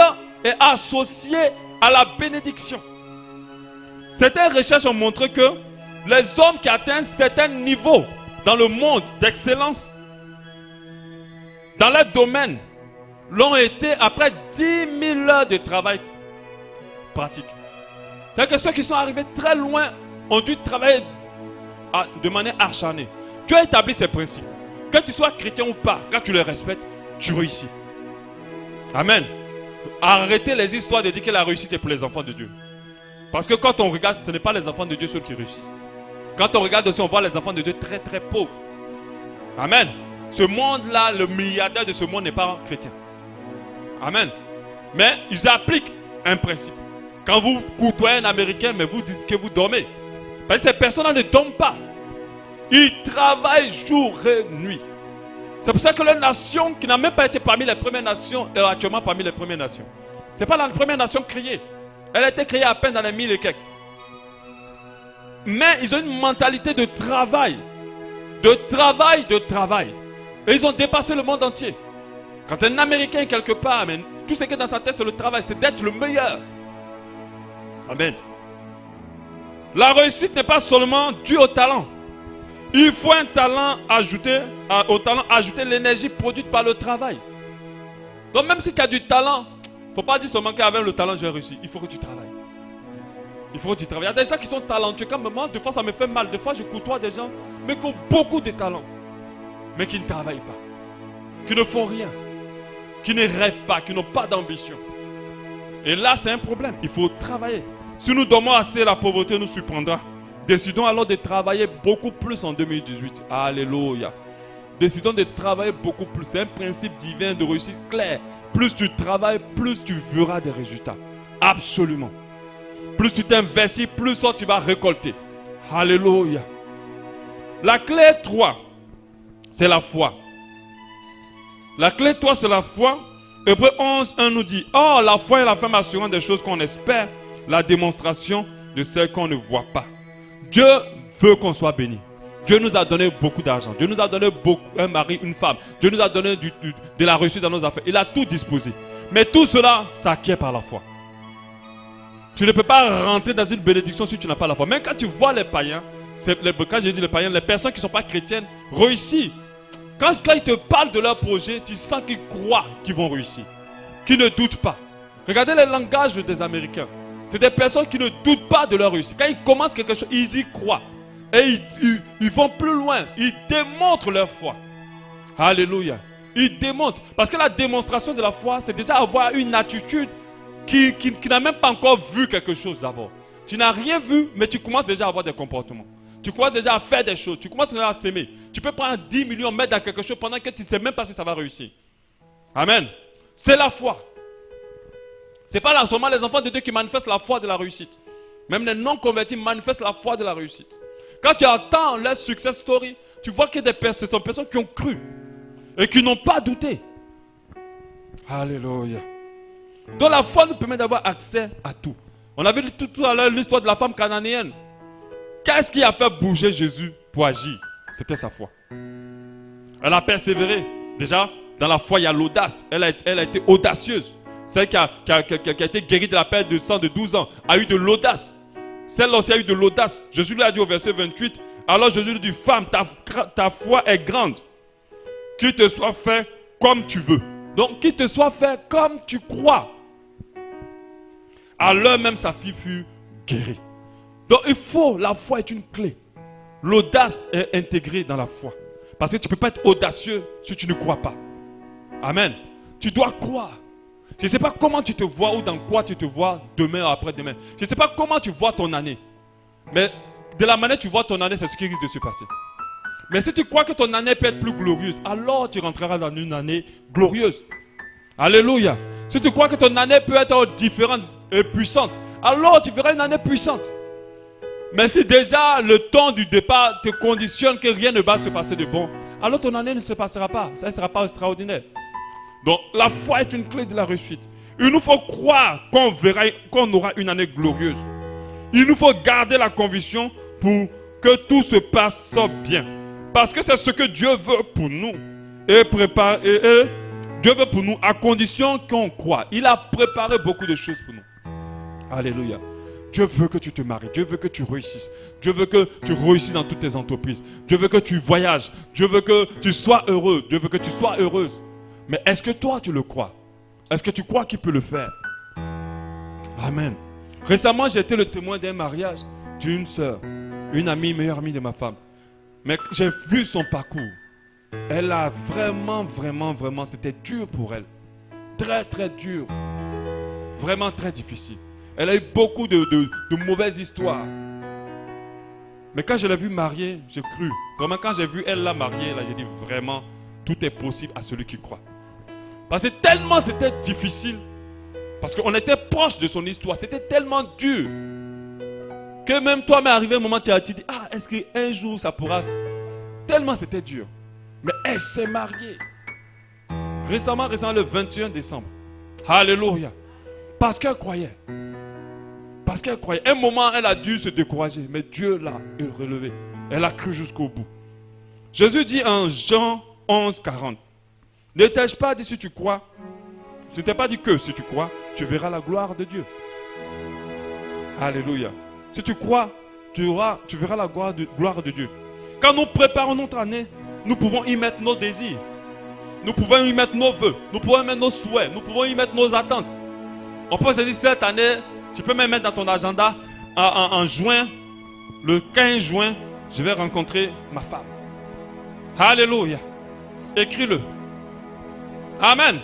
est associé à la bénédiction. Certaines recherches ont montré que les hommes qui atteignent certains niveaux dans le monde d'excellence, dans leur domaine, l'ont été après 10 000 heures de travail pratique. C'est-à-dire que ceux qui sont arrivés très loin ont dû travailler de manière acharnée. Dieu a établi ces principes. Que tu sois chrétien ou pas, quand tu les respectes, tu réussis. Amen. Arrêtez les histoires de dire que la réussite est pour les enfants de Dieu. Parce que quand on regarde, ce n'est pas les enfants de Dieu ceux qui réussissent. Quand on regarde aussi, on voit les enfants de Dieu très très pauvres. Amen. Ce monde-là, le milliardaire de ce monde n'est pas chrétien. Amen. Mais ils appliquent un principe. Quand vous côtoyez un Américain, mais vous dites que vous dormez. Parce que ces personnes-là ne dorment pas. Ils travaillent jour et nuit. C'est pour ça que leur nation, qui n'a même pas été parmi les premières nations, est actuellement parmi les premières nations. Ce n'est pas la première nation créée. Elle a été créée à peine dans les 1000 et quelques. Mais ils ont une mentalité de travail. De travail, de travail. Et ils ont dépassé le monde entier. Quand un Américain est quelque part, amen, tout ce qui est dans sa tête, c'est le travail, c'est d'être le meilleur. Amen. La réussite n'est pas seulement due au talent. Il faut un talent ajouté, au talent ajouter l'énergie produite par le travail. Donc même si tu as du talent, il ne faut pas dire seulement qu'avec le talent je vais réussir. Il faut que tu travailles. Il faut que tu travailles. Il y a des gens qui sont talentueux. Comme moi, des fois ça me fait mal. Des fois je côtoie des gens, mais qui ont beaucoup de talent, mais qui ne travaillent pas, qui ne font rien, qui ne rêvent pas, qui n'ont pas d'ambition. Et là c'est un problème. Il faut travailler. Si nous dormons assez, la pauvreté nous surprendra. Décidons alors de travailler beaucoup plus en 2018. Alléluia. Décidons de travailler beaucoup plus. C'est un principe divin de réussite clair. Plus tu travailles, plus tu verras des résultats. Absolument. Plus tu t'investis, plus tu vas récolter. Alléluia. La clé 3, c'est la foi. La clé 3, c'est la foi. Hébreux 11, 1 nous dit: oh, la foi est la ferme assurance des choses qu'on espère, la démonstration de celles qu'on ne voit pas. Dieu veut qu'on soit béni. Dieu nous a donné beaucoup d'argent. Dieu nous a donné un mari, une femme. Dieu nous a donné de la réussite dans nos affaires. Il a tout disposé. Mais tout cela s'acquiert par la foi. Tu ne peux pas rentrer dans une bénédiction si tu n'as pas la foi. Même quand tu vois les païens, quand je dis les païens, les personnes qui ne sont pas chrétiennes réussissent. Quand ils te parlent de leur projet, tu sens qu'ils croient qu'ils vont réussir. Qu'ils ne doutent pas. Regardez le langage des Américains. C'est des personnes qui ne doutent pas de leur réussite. Quand ils commencent quelque chose, ils y croient. Et ils vont plus loin. Ils démontrent leur foi. Alléluia. Ils démontrent. Parce que la démonstration de la foi, c'est déjà avoir une attitude qui n'a même pas encore vu quelque chose d'abord. Tu n'as rien vu, mais tu commences déjà à avoir des comportements. Tu commences déjà à faire des choses. Tu commences déjà à s'aimer. Tu peux prendre 10 millions, mettre dans quelque chose pendant que tu ne sais même pas si ça va réussir. Amen. C'est la foi. Ce n'est pas là seulement les enfants de Dieu qui manifestent la foi de la réussite. Même les non-convertis manifestent la foi de la réussite. Quand tu entends leur success story, tu vois que ce sont des personnes qui ont cru et qui n'ont pas douté. Alléluia. Donc la foi nous permet d'avoir accès à tout. On a vu tout à l'heure l'histoire de la femme cananéenne. Qu'est-ce qui a fait bouger Jésus pour agir? C'était sa foi. Elle a persévéré. Déjà, dans la foi, il y a l'audace. Elle a été audacieuse. Celle qui a été guérie de la perte de sang de 12 ans a eu de l'audace. Celle aussi a eu de l'audace. Jésus lui a dit au verset 28, alors Jésus lui dit, femme, ta foi est grande. Qu'il te soit fait comme tu veux. Donc, qu'il te soit fait comme tu crois. À l'heure même, sa fille fut guérie. Donc, la foi est une clé. L'audace est intégrée dans la foi. Parce que tu ne peux pas être audacieux si tu ne crois pas. Amen. Tu dois croire. Je ne sais pas comment tu te vois ou dans quoi tu te vois demain ou après-demain. Je ne sais pas comment tu vois ton année. Mais de la manière que tu vois ton année, c'est ce qui risque de se passer. Mais si tu crois que ton année peut être plus glorieuse, alors tu rentreras dans une année glorieuse. Alléluia. Si tu crois que ton année peut être différente et puissante, alors tu verras une année puissante. Mais si déjà le temps du départ te conditionne que rien ne va se passer de bon, alors ton année ne se passera pas. Ça ne sera pas extraordinaire. Donc la foi est une clé de la réussite. Il nous faut croire qu'on aura une année glorieuse. Il nous faut garder la conviction pour que tout se passe bien. Parce que c'est ce que Dieu veut pour nous. Et Dieu veut pour nous à condition qu'on croit. Il a préparé beaucoup de choses pour nous. Alléluia. Dieu veut que tu te maries. Dieu veut que tu réussisses. Dieu veut que tu réussisses dans toutes tes entreprises. Dieu veut que tu voyages. Dieu veut que tu sois heureux. Dieu veut que tu sois heureuse. Mais est-ce que toi tu le crois? Est-ce que tu crois qu'il peut le faire? Amen. Récemment, j'ai été le témoin d'un mariage d'une sœur, une amie, meilleure amie de ma femme. Mais j'ai vu son parcours. Elle a vraiment, c'était dur pour elle. Très, très dur. Vraiment très difficile. Elle a eu beaucoup de mauvaises histoires. Mais quand je l'ai vue mariée, j'ai cru. Vraiment, quand j'ai vu elle la mariée, là, j'ai dit vraiment, tout est possible à celui qui croit. Parce que tellement c'était difficile. Parce qu'on était proche de son histoire. C'était tellement dur. Que même toi, mais arrivé un moment, tu as dit, ah, est-ce qu'un jour ça pourra... Tellement c'était dur. Mais elle s'est mariée. Récemment, le 21 décembre. Alléluia. Parce qu'elle croyait. Parce qu'elle croyait. Un moment, elle a dû se décourager. Mais Dieu l'a relevée. Elle a cru jusqu'au bout. Jésus dit en Jean 11, 40. Ne t'ai-je pas dit si tu crois? Je ne t'ai pas dit que si tu crois, tu verras la gloire de Dieu. Alléluia. Si tu crois, tu verras la gloire de Dieu. Quand nous préparons notre année, nous pouvons y mettre nos désirs. Nous pouvons y mettre nos vœux. Nous pouvons y mettre nos souhaits. Nous pouvons y mettre nos attentes. On peut se dire cette année, tu peux même mettre dans ton agenda, en juin, le 15 juin, je vais rencontrer ma femme. Alléluia. Écris-le. Amen.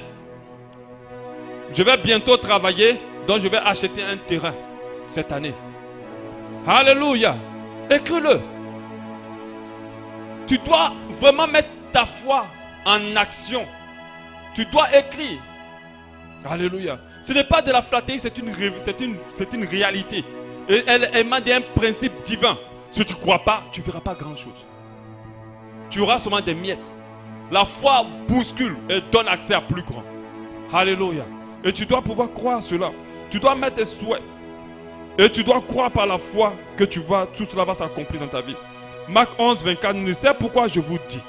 Je vais bientôt travailler, donc je vais acheter un terrain cette année. Alléluia. Écris-le. Tu dois vraiment mettre ta foi en action. Tu dois écrire. Alléluia. Ce n'est pas de la flatterie, c'est une réalité. Et elle m'a dit un principe divin. Si tu ne crois pas, tu ne verras pas grand-chose. Tu auras seulement des miettes. La foi bouscule et donne accès à plus grand. Alléluia. Et tu dois pouvoir croire cela. Tu dois mettre tes souhaits. Et tu dois croire par la foi que tout cela va s'accomplir dans ta vie. Marc 11, 24, ne sais pourquoi je vous dis.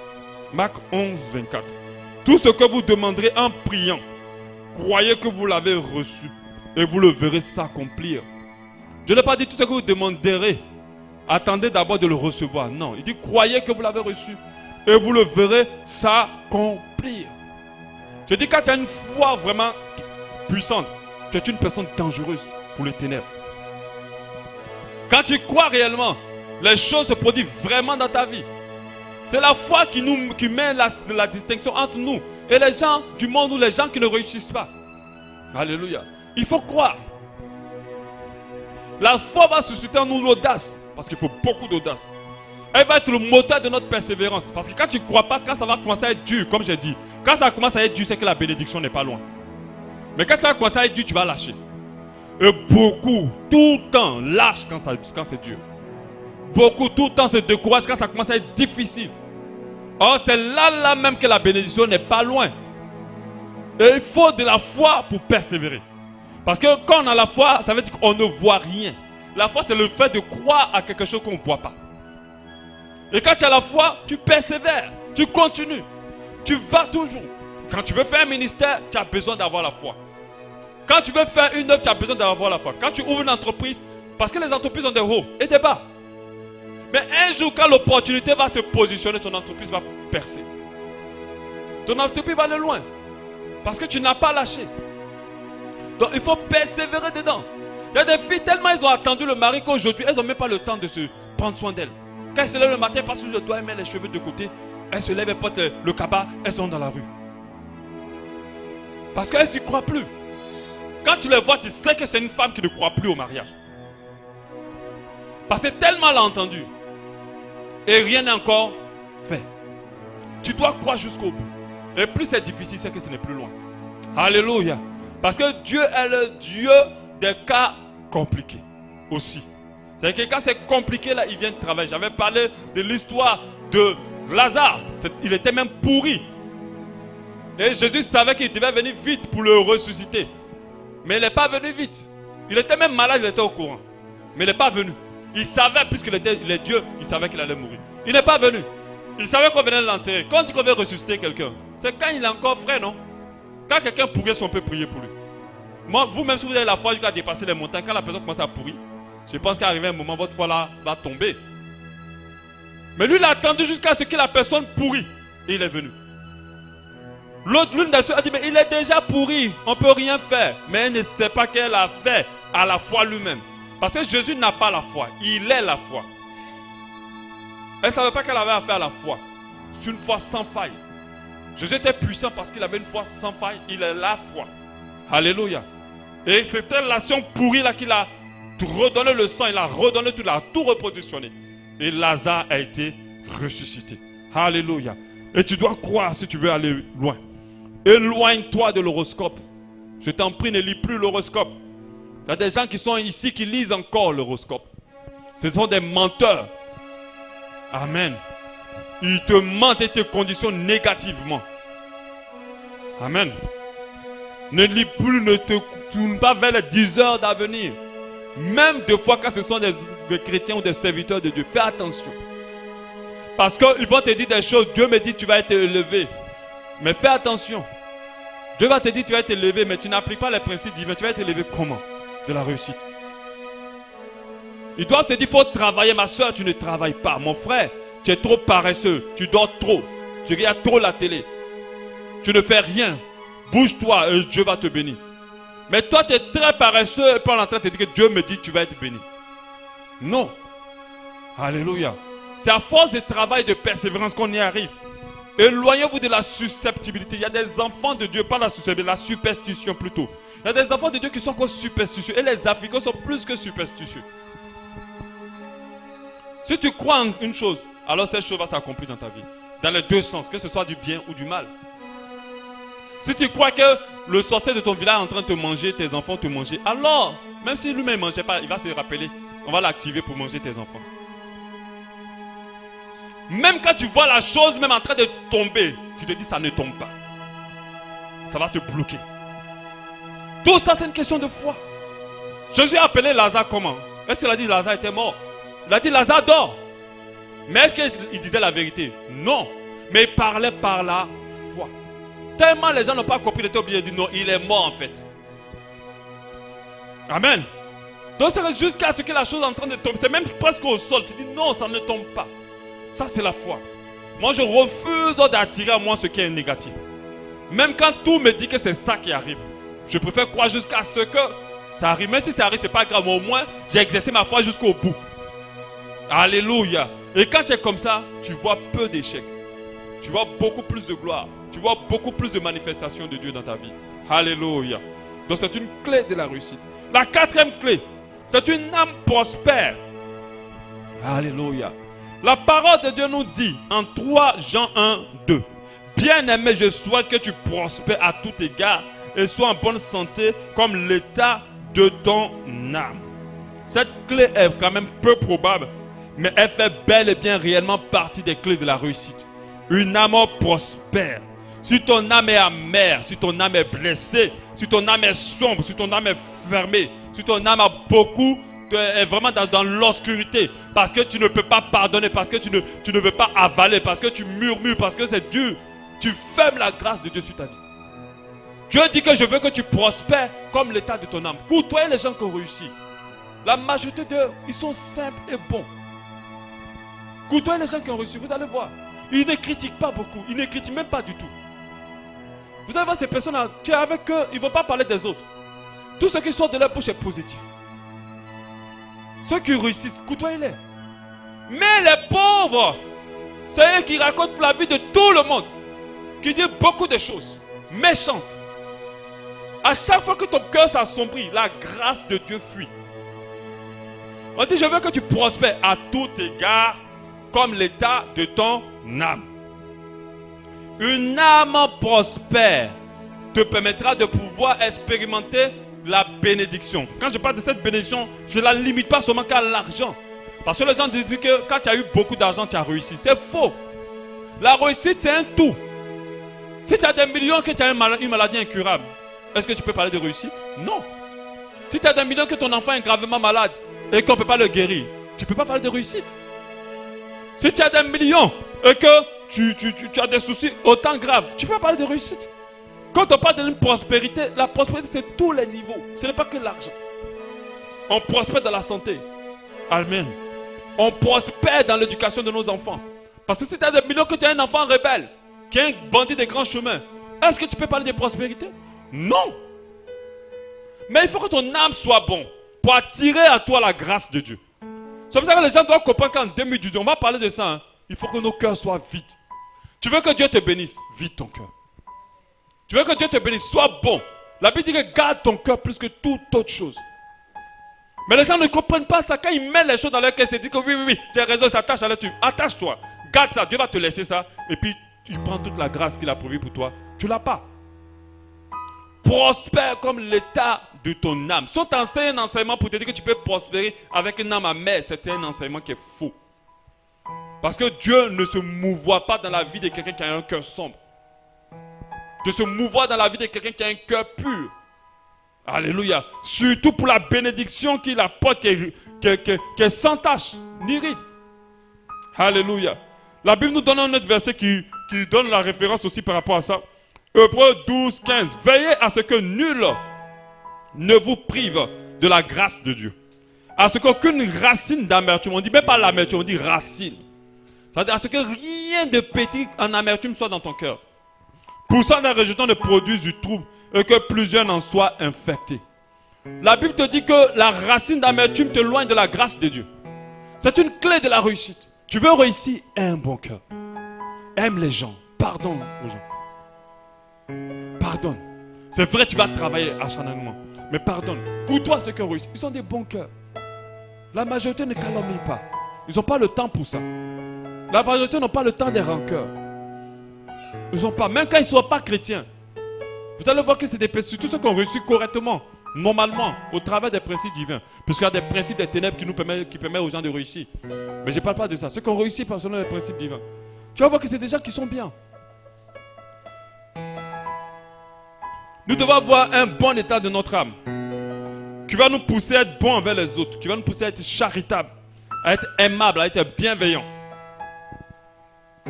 Marc 11, 24. Tout ce que vous demanderez en priant, croyez que vous l'avez reçu et vous le verrez s'accomplir. Je n'ai pas dit tout ce que vous demanderez. Attendez d'abord de le recevoir. Non, il dit croyez que vous l'avez reçu et vous le verrez s'accomplir. Je dis quand tu as une foi vraiment puissante, tu es une personne dangereuse pour les ténèbres. Quand tu crois réellement, les choses se produisent vraiment dans ta vie. C'est la foi qui met la distinction entre nous et les gens du monde ou les gens qui ne réussissent pas. Alléluia. Il faut croire. La foi va susciter en nous l'audace, parce qu'il faut beaucoup d'audace. Elle va être le moteur de notre persévérance. Parce que quand tu ne crois pas, quand ça va commencer à être dur, comme j'ai dit, quand ça commence à être dur, c'est que la bénédiction n'est pas loin. Mais quand ça va commencer à être dur, tu vas lâcher. Et beaucoup, tout le temps, lâche quand c'est dur. Beaucoup tout le temps se découragent quand ça commence à être difficile. Or, c'est là même que la bénédiction n'est pas loin. Et il faut de la foi pour persévérer. Parce que quand on a la foi, ça veut dire qu'on ne voit rien. La foi, c'est le fait de croire à quelque chose qu'on ne voit pas. Et quand tu as la foi, tu persévères, tu continues, tu vas toujours. Quand tu veux faire un ministère, tu as besoin d'avoir la foi. Quand tu veux faire une œuvre, tu as besoin d'avoir la foi. Quand tu ouvres une entreprise, parce que les entreprises ont des hauts et des bas. Mais un jour, quand l'opportunité va se positionner, ton entreprise va percer. Ton entreprise va aller loin. Parce que tu n'as pas lâché. Donc il faut persévérer dedans. Il y a des filles, tellement elles ont attendu le mari qu'aujourd'hui, elles n'ont même pas le temps de se prendre soin d'elles. Quand elles se lèvent le matin, elles passent sur le toit, elles mettent les cheveux de côté. Elles se lèvent, elles portent le cabas, elles sont dans la rue. Parce qu'elles ne croient plus. Quand tu les vois, tu sais que c'est une femme qui ne croit plus au mariage. Parce que tellement elle a entendu. Et rien n'est encore fait. Tu dois croire jusqu'au bout. Et plus c'est difficile, c'est que ce n'est plus loin. Alléluia. Parce que Dieu est le Dieu des cas compliqués aussi. C'est-à-dire que quand c'est compliqué, là, il vient de travailler. J'avais parlé de l'histoire de Lazare. Il était même pourri. Et Jésus savait qu'il devait venir vite pour le ressusciter. Mais il n'est pas venu vite. Il était même malade, il était au courant. Mais il n'est pas venu. Il savait, puisqu'il est Dieu, il savait qu'il allait mourir. Il n'est pas venu. Il savait qu'on venait de l'enterrer. Quand on dit qu'on veut ressusciter quelqu'un, c'est quand il est encore frais, non? Quand quelqu'un pourrait, si on peut prier pour lui. Moi, vous-même, si vous avez la foi jusqu'à dépasser les montagnes, quand la personne commence à pourrir, je pense qu'à arriver un moment, votre foi là va tomber. Mais lui, il a attendu jusqu'à ce que la personne pourrit. Et il est venu. L'une des soeurs a dit, mais il est déjà pourri, on ne peut rien faire. Mais elle ne sait pas qu'elle a fait à la foi lui-même. Parce que Jésus n'a pas la foi, il est la foi. Elle ne savait pas qu'elle avait affaire à la foi. C'est une foi sans faille. Jésus était puissant parce qu'il avait une foi sans faille, il est la foi. Alléluia. Et c'était l'action pourrie là qu'il a redonné le sang, il a redonné tout, il a tout repositionné. Et Lazare a été ressuscité. Alléluia. Et tu dois croire si tu veux aller loin. Éloigne-toi de l'horoscope. Je t'en prie, ne lis plus l'horoscope. Il y a des gens qui sont ici qui lisent encore l'horoscope. Ce sont des menteurs. Amen. Ils te mentent et te conditionnent négativement. Amen. Ne lis plus, ne te tourne pas vers les 10 heures d'avenir. Même des fois quand ce sont des chrétiens ou des serviteurs de Dieu, fais attention. Parce qu'ils vont te dire des choses. Dieu me dit tu vas être élevé. Mais fais attention. Dieu va te dire tu vas être élevé, mais tu n'appliques pas les principes divins. Tu vas être élevé comment? De la réussite. Il doit te dire il faut travailler. Ma soeur, tu ne travailles pas. Mon frère, tu es trop paresseux. Tu dors trop. Tu regardes trop la télé. Tu ne fais rien. Bouge-toi et Dieu va te bénir. Mais toi, tu es très paresseux et puis on est en train de te dire que Dieu me dit que tu vas être béni. Non. Alléluia. C'est à force de travail et de persévérance qu'on y arrive. Éloignez-vous de la susceptibilité. Il y a des enfants de Dieu, pas la susceptibilité, la superstition plutôt. Il y a des enfants de Dieu qui sont encore superstitieux. Et les Africains sont plus que superstitieux. Si tu crois en une chose, alors cette chose va s'accomplir dans ta vie. Dans les deux sens, que ce soit du bien ou du mal. Si tu crois que le sorcier de ton village est en train de te manger, tes enfants te manger, alors, même si lui-même ne mangeait pas, il va se rappeler. On va l'activer pour manger tes enfants. Même quand tu vois la chose même en train de tomber, tu te dis ça ne tombe pas. Ça va se bloquer. Tout ça c'est une question de foi. Jésus a appelé Lazare comment? Est-ce qu'il a dit Lazare était mort? Il a dit Lazare dort. Mais est-ce qu'il disait la vérité? Non. Mais il parlait par la foi. Tellement les gens n'ont pas compris, ils étaient obligés de dire non, il est mort en fait. Amen. Donc c'est jusqu'à ce que la chose est en train de tomber. C'est même presque au sol. Tu dis non, ça ne tombe pas. Ça c'est la foi. Moi je refuse d'attirer à moi ce qui est négatif. Même quand tout me dit que c'est ça qui arrive. Je préfère croire jusqu'à ce que ça arrive. Même si ça arrive, c'est pas grave. Mais au moins, j'ai exercé ma foi jusqu'au bout. Alléluia. Et quand tu es comme ça, tu vois peu d'échecs. Tu vois beaucoup plus de gloire. Tu vois beaucoup plus de manifestations de Dieu dans ta vie. Alléluia. Donc c'est une clé de la réussite. La quatrième clé, c'est une âme prospère. Alléluia. La parole de Dieu nous dit en 3 Jean 1, 2. Bien-aimé, je souhaite que tu prospères à tout égard et sois en bonne santé comme l'état de ton âme. Cette clé est quand même peu probable mais elle fait bel et bien réellement partie des clés de la réussite. Une âme prospère. Si ton âme est amère, si ton âme est blessée, si ton âme est sombre, si ton âme est fermée, si ton âme a beaucoup, est vraiment dans l'obscurité, parce que tu ne peux pas pardonner, parce que tu ne veux pas avaler, parce que tu murmures, parce que c'est dur, tu fermes la grâce de Dieu sur ta vie. Dieu dit que je veux que tu prospères comme l'état de ton âme. Côtoyez les gens qui ont réussi. La majorité d'eux, ils sont simples et bons. Côtoyez les gens qui ont réussi, vous allez voir. Ils ne critiquent pas beaucoup, ils ne critiquent même pas du tout. Vous allez voir ces personnes-là, tu es avec eux, ils ne vont pas parler des autres. Tout ce qui sort de leur bouche est positif. Ceux qui réussissent, côtoyez-les. Mais les pauvres, c'est eux qui racontent la vie de tout le monde, qui disent beaucoup de choses méchantes. À chaque fois que ton cœur s'assombrit, la grâce de Dieu fuit. On dit, je veux que tu prospères à tout égard, comme l'état de ton âme. Une âme prospère te permettra de pouvoir expérimenter la bénédiction. Quand je parle de cette bénédiction, je ne la limite pas seulement qu'à l'argent. Parce que les gens disent que quand tu as eu beaucoup d'argent, tu as réussi. C'est faux. La réussite, c'est un tout. Si tu as des millions que tu as une maladie incurable, est-ce que tu peux parler de réussite? Non. Si tu as des millions que ton enfant est gravement malade et qu'on ne peut pas le guérir, tu ne peux pas parler de réussite. Si tu as des millions et que tu as des soucis autant graves, tu ne peux pas parler de réussite. Quand on parle d'une prospérité, la prospérité c'est tous les niveaux. Ce n'est pas que l'argent. On prospère dans la santé. Amen. On prospère dans l'éducation de nos enfants. Parce que si tu as des millions que tu as un enfant rebelle, qui est un bandit des grands chemins, est-ce que tu peux parler de prospérité? Non. Mais il faut que ton âme soit bonne pour attirer à toi la grâce de Dieu. C'est pour ça que les gens doivent comprendre qu'en 2018, on va parler de ça. Il faut que nos cœurs soient vides. Tu veux que Dieu te bénisse? Vide ton cœur. Tu veux que Dieu te bénisse? Sois bon. La Bible dit que garde ton cœur plus que toute autre chose. Mais les gens ne comprennent pas ça. Quand ils mettent les choses dans leur cœur, ils se disent que oui, tu as raison, ça attache à la tube. Attache-toi. Garde ça. Dieu va te laisser ça. Et puis, il prend toute la grâce qu'il a prévue pour toi. Tu ne l'as pas. Prospère comme l'état de ton âme. Si on t'enseigne un enseignement pour te dire que tu peux prospérer avec une âme amère, c'est un enseignement qui est faux. Parce que Dieu ne se mouvoit pas dans la vie de quelqu'un qui a un cœur sombre. Dieu se mouvoit dans la vie de quelqu'un qui a un cœur pur. Alléluia. Surtout pour la bénédiction qu'il apporte, qui est sans tache, ni ride. Alléluia. La Bible nous donne un autre verset qui donne la référence aussi par rapport à ça. Hébreux 12, 15. Veillez à ce que nul ne vous prive de la grâce de Dieu. À ce qu'aucune racine d'amertume, on ne dit même pas l'amertume, on dit racine. C'est-à-dire à ce que rien de petit en amertume soit dans ton cœur. Poussant des rejetons ne produisent du trouble et que plusieurs n'en soient infectés. La Bible te dit que la racine d'amertume te éloigne de la grâce de Dieu. C'est une clé de la réussite. Tu veux réussir, aie un bon cœur. Aime les gens. Pardonne aux gens. Pardonne. C'est vrai, tu vas travailler acharnement. Mais pardonne. Côtoie ceux qui ont réussi. Ils ont des bons cœurs. La majorité ne calomnie pas. Ils n'ont pas le temps pour ça. La majorité n'ont pas le temps des rancœurs. Ils n'ont pas. Même quand ils ne sont pas chrétiens. Vous allez voir que c'est des principes. Tous ceux qui ont réussi correctement, normalement, au travers des principes divins. Puisqu'il y a des principes des ténèbres qui permettent aux gens de réussir. Mais je ne parle pas de ça. Ceux qui ont réussi par selon les principes divins. Tu vas voir que c'est des gens qui sont bien. Nous devons avoir un bon état de notre âme. Qui va nous pousser à être bons envers les autres. Qui va nous pousser à être charitable. À être aimable, à être bienveillant.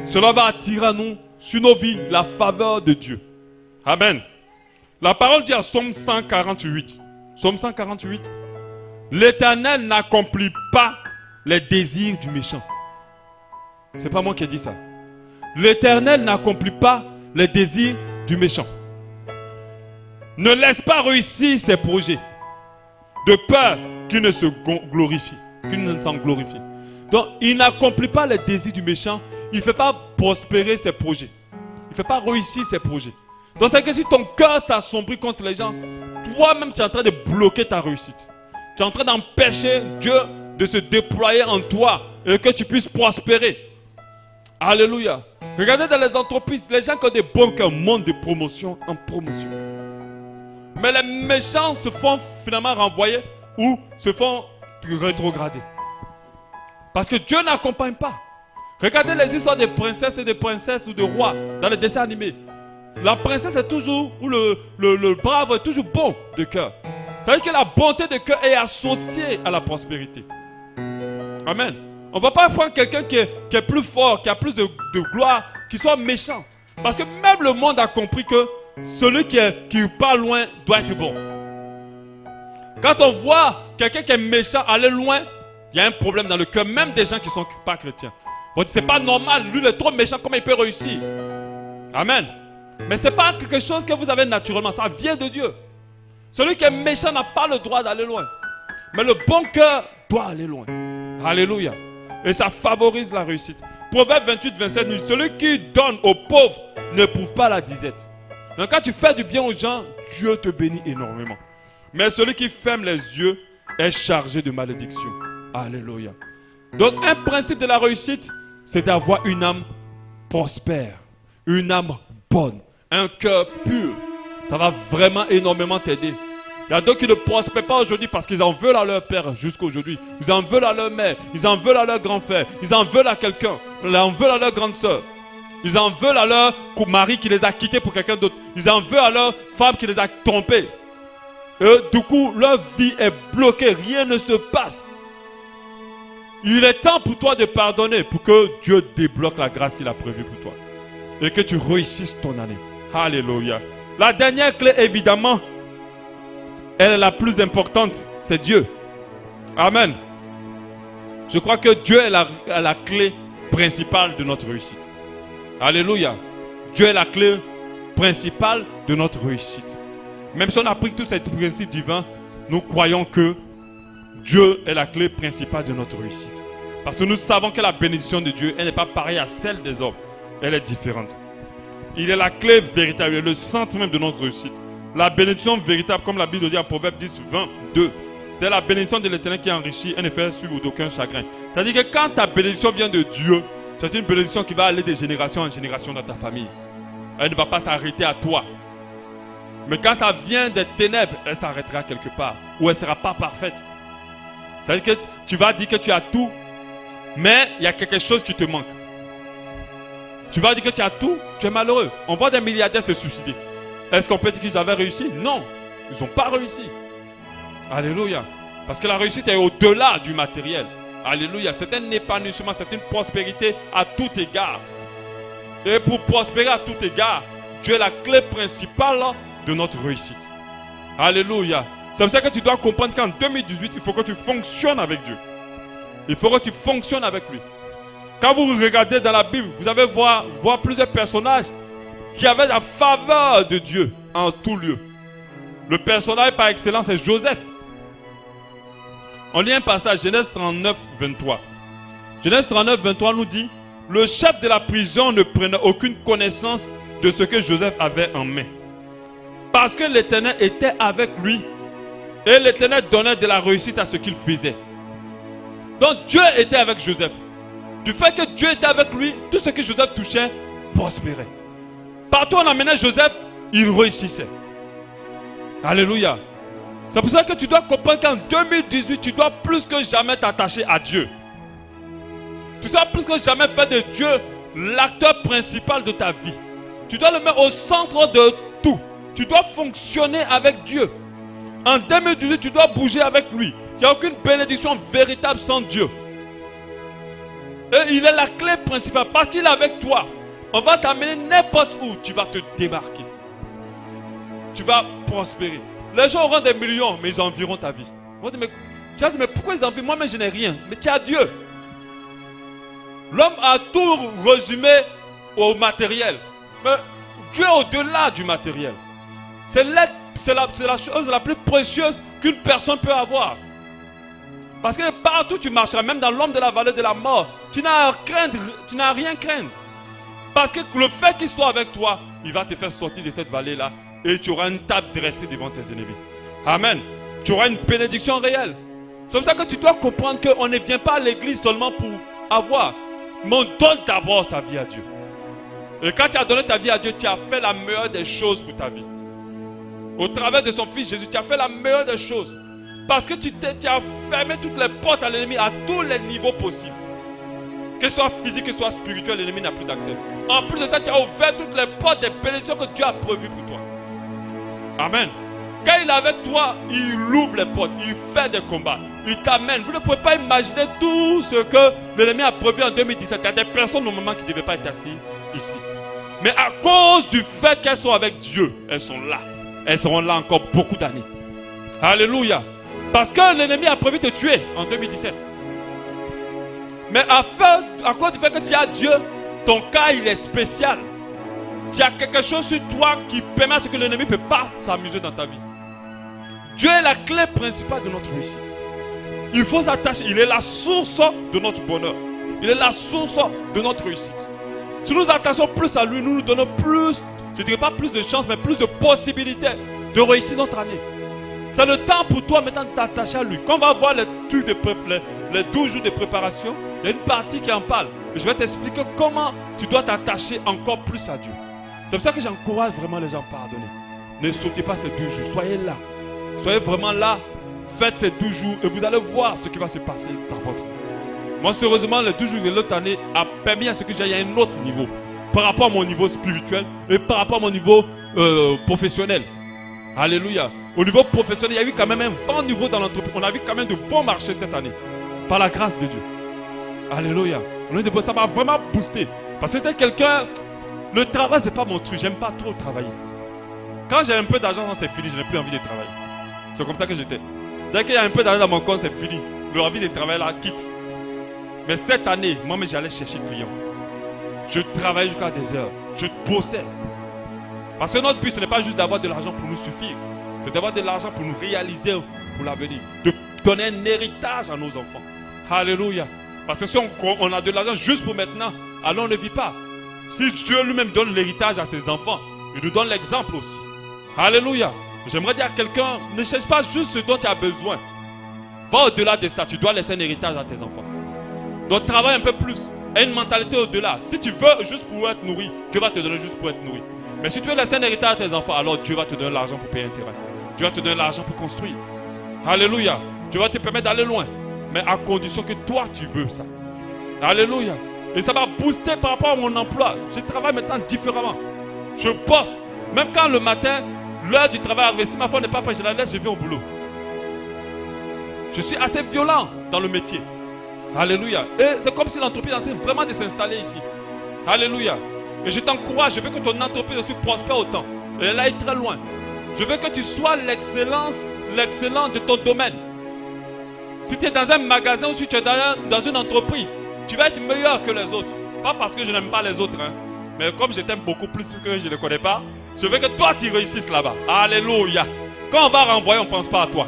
Cela va attirer à nous, sur nos vies, la faveur de Dieu. Amen. La parole dit à Psaume 148. Psaume 148. L'Éternel n'accomplit pas les désirs du méchant. C'est pas moi qui ai dit ça. L'Éternel n'accomplit pas les désirs du méchant. Ne laisse pas réussir ses projets. De peur qu'il ne se glorifie. Qu'il ne s'en glorifie. Donc, il n'accomplit pas les désirs du méchant. Il ne fait pas prospérer ses projets. Il ne fait pas réussir ses projets. Donc c'est que si ton cœur s'assombrit contre les gens, toi-même tu es en train de bloquer ta réussite. Tu es en train d'empêcher Dieu de se déployer en toi et que tu puisses prospérer. Alléluia. Regardez dans les entreprises, les gens qui ont des bons cœurs montent de promotion en promotion. Mais les méchants se font finalement renvoyer ou se font rétrograder. Parce que Dieu n'accompagne pas. Regardez les histoires des princesses et des princesses ou de rois dans les dessins animés. La princesse est toujours, ou le brave est toujours bon de cœur. Ça veut dire que la bonté de cœur est associée à la prospérité. Amen. On ne va pas prendre quelqu'un qui est plus fort, qui a plus de gloire, qui soit méchant. Parce que même le monde a compris que celui qui part loin doit être bon. Quand on voit quelqu'un qui est méchant aller loin, il y a un problème dans le cœur, même des gens qui ne sont pas chrétiens. On dit, c'est pas normal, lui il est trop méchant, comment il peut réussir? Amen. Mais ce n'est pas quelque chose que vous avez naturellement, ça vient de Dieu. Celui qui est méchant n'a pas le droit d'aller loin. Mais le bon cœur doit aller loin. Alléluia. Et ça favorise la réussite. Proverbe 28, 27 nous dit, celui qui donne aux pauvres n'éprouve pas la disette. Donc quand tu fais du bien aux gens, Dieu te bénit énormément. Mais celui qui ferme les yeux est chargé de malédiction. Alléluia. Donc un principe de la réussite, c'est d'avoir une âme prospère, une âme bonne, un cœur pur. Ça va vraiment énormément t'aider. Il y a d'autres qui ne prospèrent pas aujourd'hui parce qu'ils en veulent à leur père jusqu'à aujourd'hui. Ils en veulent à leur mère, ils en veulent à leur grand frère, ils en veulent à quelqu'un, ils en veulent à leur grande soeur. Ils en veulent à leur mari qui les a quittés pour quelqu'un d'autre. Ils en veulent à leur femme qui les a trompés. Et du coup, leur vie est bloquée, rien ne se passe. Il est temps pour toi de pardonner pour que Dieu débloque la grâce qu'il a prévue pour toi. Et que tu réussisses ton année. Alléluia. La dernière clé, évidemment, elle est la plus importante, c'est Dieu. Amen. Je crois que Dieu est la clé principale de notre réussite. Alléluia. Dieu est la clé principale de notre réussite. Même si on a pris tous ces principes divins, nous croyons que Dieu est la clé principale de notre réussite. Parce que nous savons que la bénédiction de Dieu, elle n'est pas pareille à celle des hommes. Elle est différente. Il est la clé véritable, le centre même de notre réussite. La bénédiction véritable, comme la Bible dit en Proverbe 10, 22, c'est la bénédiction de l'Éternel qui enrichit, en effet, suivre d'aucun chagrin. C'est-à-dire que quand ta bénédiction vient de Dieu, c'est une bénédiction qui va aller de génération en génération dans ta famille. Elle ne va pas s'arrêter à toi. Mais quand ça vient des ténèbres, elle s'arrêtera quelque part. Ou elle ne sera pas parfaite. C'est-à-dire que tu vas dire que tu as tout, mais il y a quelque chose qui te manque. Tu vas dire que tu as tout, tu es malheureux. On voit des milliardaires se suicider. Est-ce qu'on peut dire qu'ils avaient réussi? Non, ils n'ont pas réussi. Alléluia. Parce que la réussite est au-delà du matériel. Alléluia. C'est un épanouissement, c'est une prospérité à tout égard. Et pour prospérer à tout égard, Dieu est la clé principale de notre réussite. Alléluia. C'est pour ça que tu dois comprendre qu'en 2018, il faut que tu fonctionnes avec Dieu. Il faut que tu fonctionnes avec lui. Quand vous regardez dans la Bible, vous allez voir plusieurs personnages qui avaient la faveur de Dieu en tout lieu. Le personnage par excellence est Joseph. On lit un passage, Genèse 39, 23. Genèse 39, 23 nous dit, le chef de la prison ne prenait aucune connaissance de ce que Joseph avait en main. Parce que l'Éternel était avec lui. Et l'Éternel donnait de la réussite à ce qu'il faisait. Donc Dieu était avec Joseph. Du fait que Dieu était avec lui, tout ce que Joseph touchait prospérait. Partout où on amenait Joseph, il réussissait. Alléluia. C'est pour ça que tu dois comprendre qu'en 2018, tu dois plus que jamais t'attacher à Dieu. Tu dois plus que jamais faire de Dieu l'acteur principal de ta vie. Tu dois le mettre au centre de tout. Tu dois fonctionner avec Dieu. En 2018, tu dois bouger avec lui. Il n'y a aucune bénédiction véritable sans Dieu. Et il est la clé principale. Parce qu'il est avec toi, on va t'amener n'importe où. Tu vas te démarquer. Tu vas prospérer. Les gens auront des millions, mais ils envieront ta vie. On va dire, mais pourquoi ils envient? Moi-même, je n'ai rien. Mais tu as Dieu. L'homme a tout résumé au matériel. Mais Dieu est au-delà du matériel. C'est la chose la plus précieuse qu'une personne peut avoir. Parce que partout tu marcheras, même dans l'homme de la vallée de la mort, tu n'as rien à craindre. Parce que le fait qu'il soit avec toi, il va te faire sortir de cette vallée-là et tu auras une table dressée devant tes ennemis. Amen. Tu auras une bénédiction réelle. C'est comme ça que tu dois comprendre qu'on ne vient pas à l'église seulement pour avoir. Mais on donne d'abord sa vie à Dieu. Et quand tu as donné ta vie à Dieu, tu as fait la meilleure des choses pour ta vie. Au travers de son fils Jésus, tu as fait la meilleure des choses. Parce que tu as fermé toutes les portes à l'ennemi à tous les niveaux possibles. que ce soit physique, que ce soit spirituel, l'ennemi n'a plus d'accès. En plus de ça, tu as ouvert toutes les portes des bénédictions que Dieu a prévues pour toi. Amen. Quand il est avec toi, il ouvre les portes, il fait des combats, il t'amène. Vous ne pouvez pas imaginer tout ce que l'ennemi a prévu en 2017. Il y a des personnes normalement qui ne devaient pas être assises ici. Mais à cause du fait qu'elles sont avec Dieu, elles sont là. Elles seront là encore beaucoup d'années. Alléluia. Parce que l'ennemi a prévu de te tuer en 2017. Mais à cause du fait que tu as Dieu, ton cas il est spécial. Tu as quelque chose sur toi qui permet à ce que l'ennemi ne peut pas s'amuser dans ta vie. Dieu est la clé principale de notre réussite. Il faut s'attacher. Il est la source de notre bonheur. Il est la source de notre réussite. Si nous attachons plus à lui, nous donnons plus, je ne dirais pas plus de chance, mais plus de possibilités de réussir notre année. C'est le temps pour toi maintenant de t'attacher à lui. Quand on va voir les 12 jours de préparation, il y a une partie qui en parle. Je vais t'expliquer comment tu dois t'attacher encore plus à Dieu. C'est pour ça que j'encourage vraiment les gens à pardonner. Ne sautez pas ces 12 jours. Soyez là. Soyez vraiment là. Faites ces 12 jours et vous allez voir ce qui va se passer dans votre vie. Moi, sérieusement, les 12 jours de l'autre année a permis à ce que j'aille à un autre niveau. Par rapport à mon niveau spirituel et par rapport à mon niveau professionnel. Alléluia. Au niveau professionnel, il y a eu quand même un bon niveau dans l'entreprise. On a vu quand même de bons marchés cette année. Par la grâce de Dieu. Alléluia. Ça m'a vraiment boosté. Parce que c'était quelqu'un... Le travail, ce n'est pas mon truc. J'aime pas trop travailler. Quand j'ai un peu d'argent, c'est fini. Je n'ai plus envie de travailler. C'est comme ça que j'étais. Dès qu'il y a un peu d'argent dans mon compte, c'est fini. L'envie de travailler là, quitte. Mais cette année, moi, j'allais chercher clients. Je travaillais jusqu'à des heures. Je bossais. Parce que notre but, ce n'est pas juste d'avoir de l'argent pour nous suffire. C'est d'avoir de l'argent pour nous réaliser pour l'avenir. De donner un héritage à nos enfants. Alléluia. Parce que si on a de l'argent juste pour maintenant, alors on ne vit pas. Si Dieu lui-même donne l'héritage à ses enfants, il nous donne l'exemple aussi. Alléluia. J'aimerais dire à quelqu'un, ne cherche pas juste ce dont tu as besoin. Va au-delà de ça. Tu dois laisser un héritage à tes enfants. Donc travaille un peu plus. Aie une mentalité au-delà. Si tu veux juste pour être nourri, Dieu va te donner juste pour être nourri. Mais si tu veux laisser un héritage à tes enfants, alors Dieu va te donner l'argent pour payer un terrain. Dieu va te donner l'argent pour construire. Alléluia. Dieu va te permettre d'aller loin. Mais à condition que toi, tu veux ça. Alléluia. Et ça va booster par rapport à mon emploi. Je travaille maintenant différemment. Je bosse. Même quand le matin, l'heure du travail arrive, si ma femme n'est pas prête, je la laisse, je vais au boulot. Je suis assez violent dans le métier. Alléluia. Et c'est comme si l'entreprise est en train vraiment de s'installer ici. Alléluia. Et je t'encourage, je veux que ton entreprise aussi prospère autant. Et elle aille très loin. Je veux que tu sois l'excellent de ton domaine. Si tu es dans un magasin ou si tu es dans une entreprise, tu vas être meilleur que les autres. Pas parce que je n'aime pas les autres, hein, mais comme je t'aime beaucoup plus parce que je ne les connais pas, je veux que toi tu réussisses là-bas. Alléluia. Quand on va renvoyer, on ne pense pas à toi.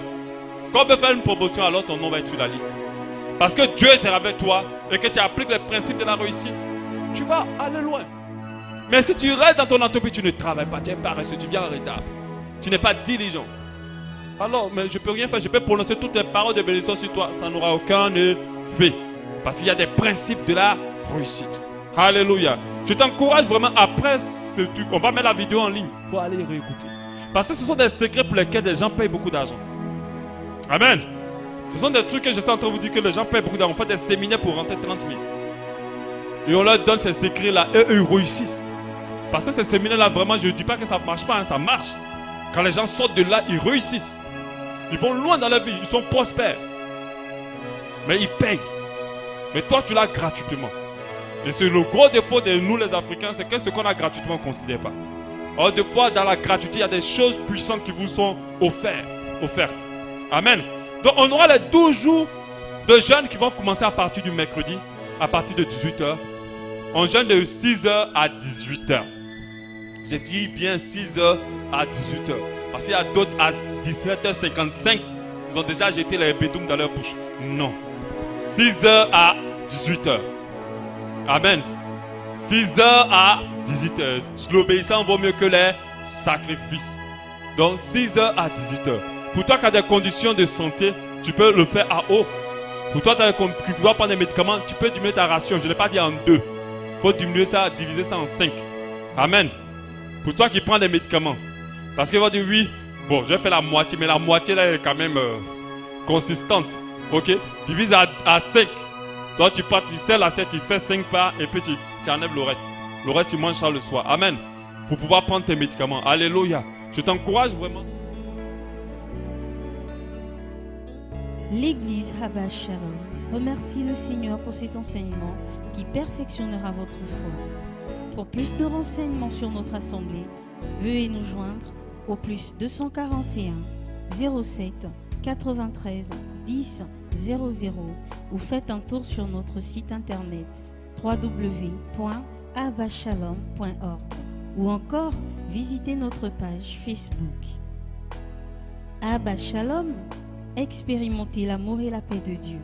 Quand on veut faire une promotion, alors ton nom va être sur la liste. Parce que Dieu est avec toi et que tu appliques les principes de la réussite, tu vas aller loin. Mais si tu restes dans ton entreprise, tu ne travailles pas, tu es paresseux, tu viens en retard. Tu n'es pas diligent. Alors, mais je ne peux rien faire, je peux prononcer toutes les paroles de bénédiction sur toi, ça n'aura aucun effet. Parce qu'il y a des principes de la réussite. Alléluia. Je t'encourage vraiment après ce truc. On va mettre la vidéo en ligne. Il faut aller réécouter. Parce que ce sont des secrets pour lesquels les gens payent beaucoup d'argent. Amen. Ce sont des trucs que je suis en train de vous dire que les gens payent beaucoup d'argent. On fait des séminaires pour rentrer 30 000. Et on leur donne ces secrets-là et eux, ils réussissent. Parce que ces séminaires-là, vraiment, je ne dis pas que ça ne marche pas, hein, ça marche. Quand les gens sortent de là, ils réussissent. Ils vont loin dans la vie, ils sont prospères. Mais ils payent. Mais toi, tu l'as gratuitement. Et c'est le gros défaut de nous, les Africains, c'est que ce qu'on a gratuitement, on ne considère pas. Or, des fois, dans la gratuité, il y a des choses puissantes qui vous sont offertes. Amen. Donc, on aura les 12 jours de jeûne qui vont commencer à partir du mercredi, à partir de 18h. On jeûne de 6h à 18h. J'ai dit bien 6h à 18h. Parce qu'il y a d'autres à 17h55. Ils ont déjà jeté les bédoums dans leur bouche. Non. 6h à 18h. Amen. 6h à 18h. L'obéissance vaut mieux que les sacrifices. Donc 6h à 18h. Pour toi qui as des conditions de santé, tu peux le faire à haut. Pour toi qui dois prendre des médicaments, tu peux diminuer ta ration. Je ne l'ai pas dit en 2. Il faut diminuer ça, diviser ça en 5. Amen. Pour toi qui prends des médicaments. Parce qu'ils vont dire oui, bon, je vais faire la moitié, mais la moitié là est quand même consistante. Ok? Divise à 5. Donc tu pars, tu sers l'assiette, tu fais 5 pas et puis tu enlèves le reste. Le reste, tu manges ça le soir. Amen. Pour pouvoir prendre tes médicaments. Alléluia. Je t'encourage vraiment. L'église Abba Shalom remercie le Seigneur pour cet enseignement qui perfectionnera votre foi. Pour plus de renseignements sur notre assemblée, veuillez nous joindre au +241 07 93 10 00 ou faites un tour sur notre site internet www.abbashalom.org ou encore visitez notre page Facebook. Abba Shalom, expérimentez l'amour et la paix de Dieu.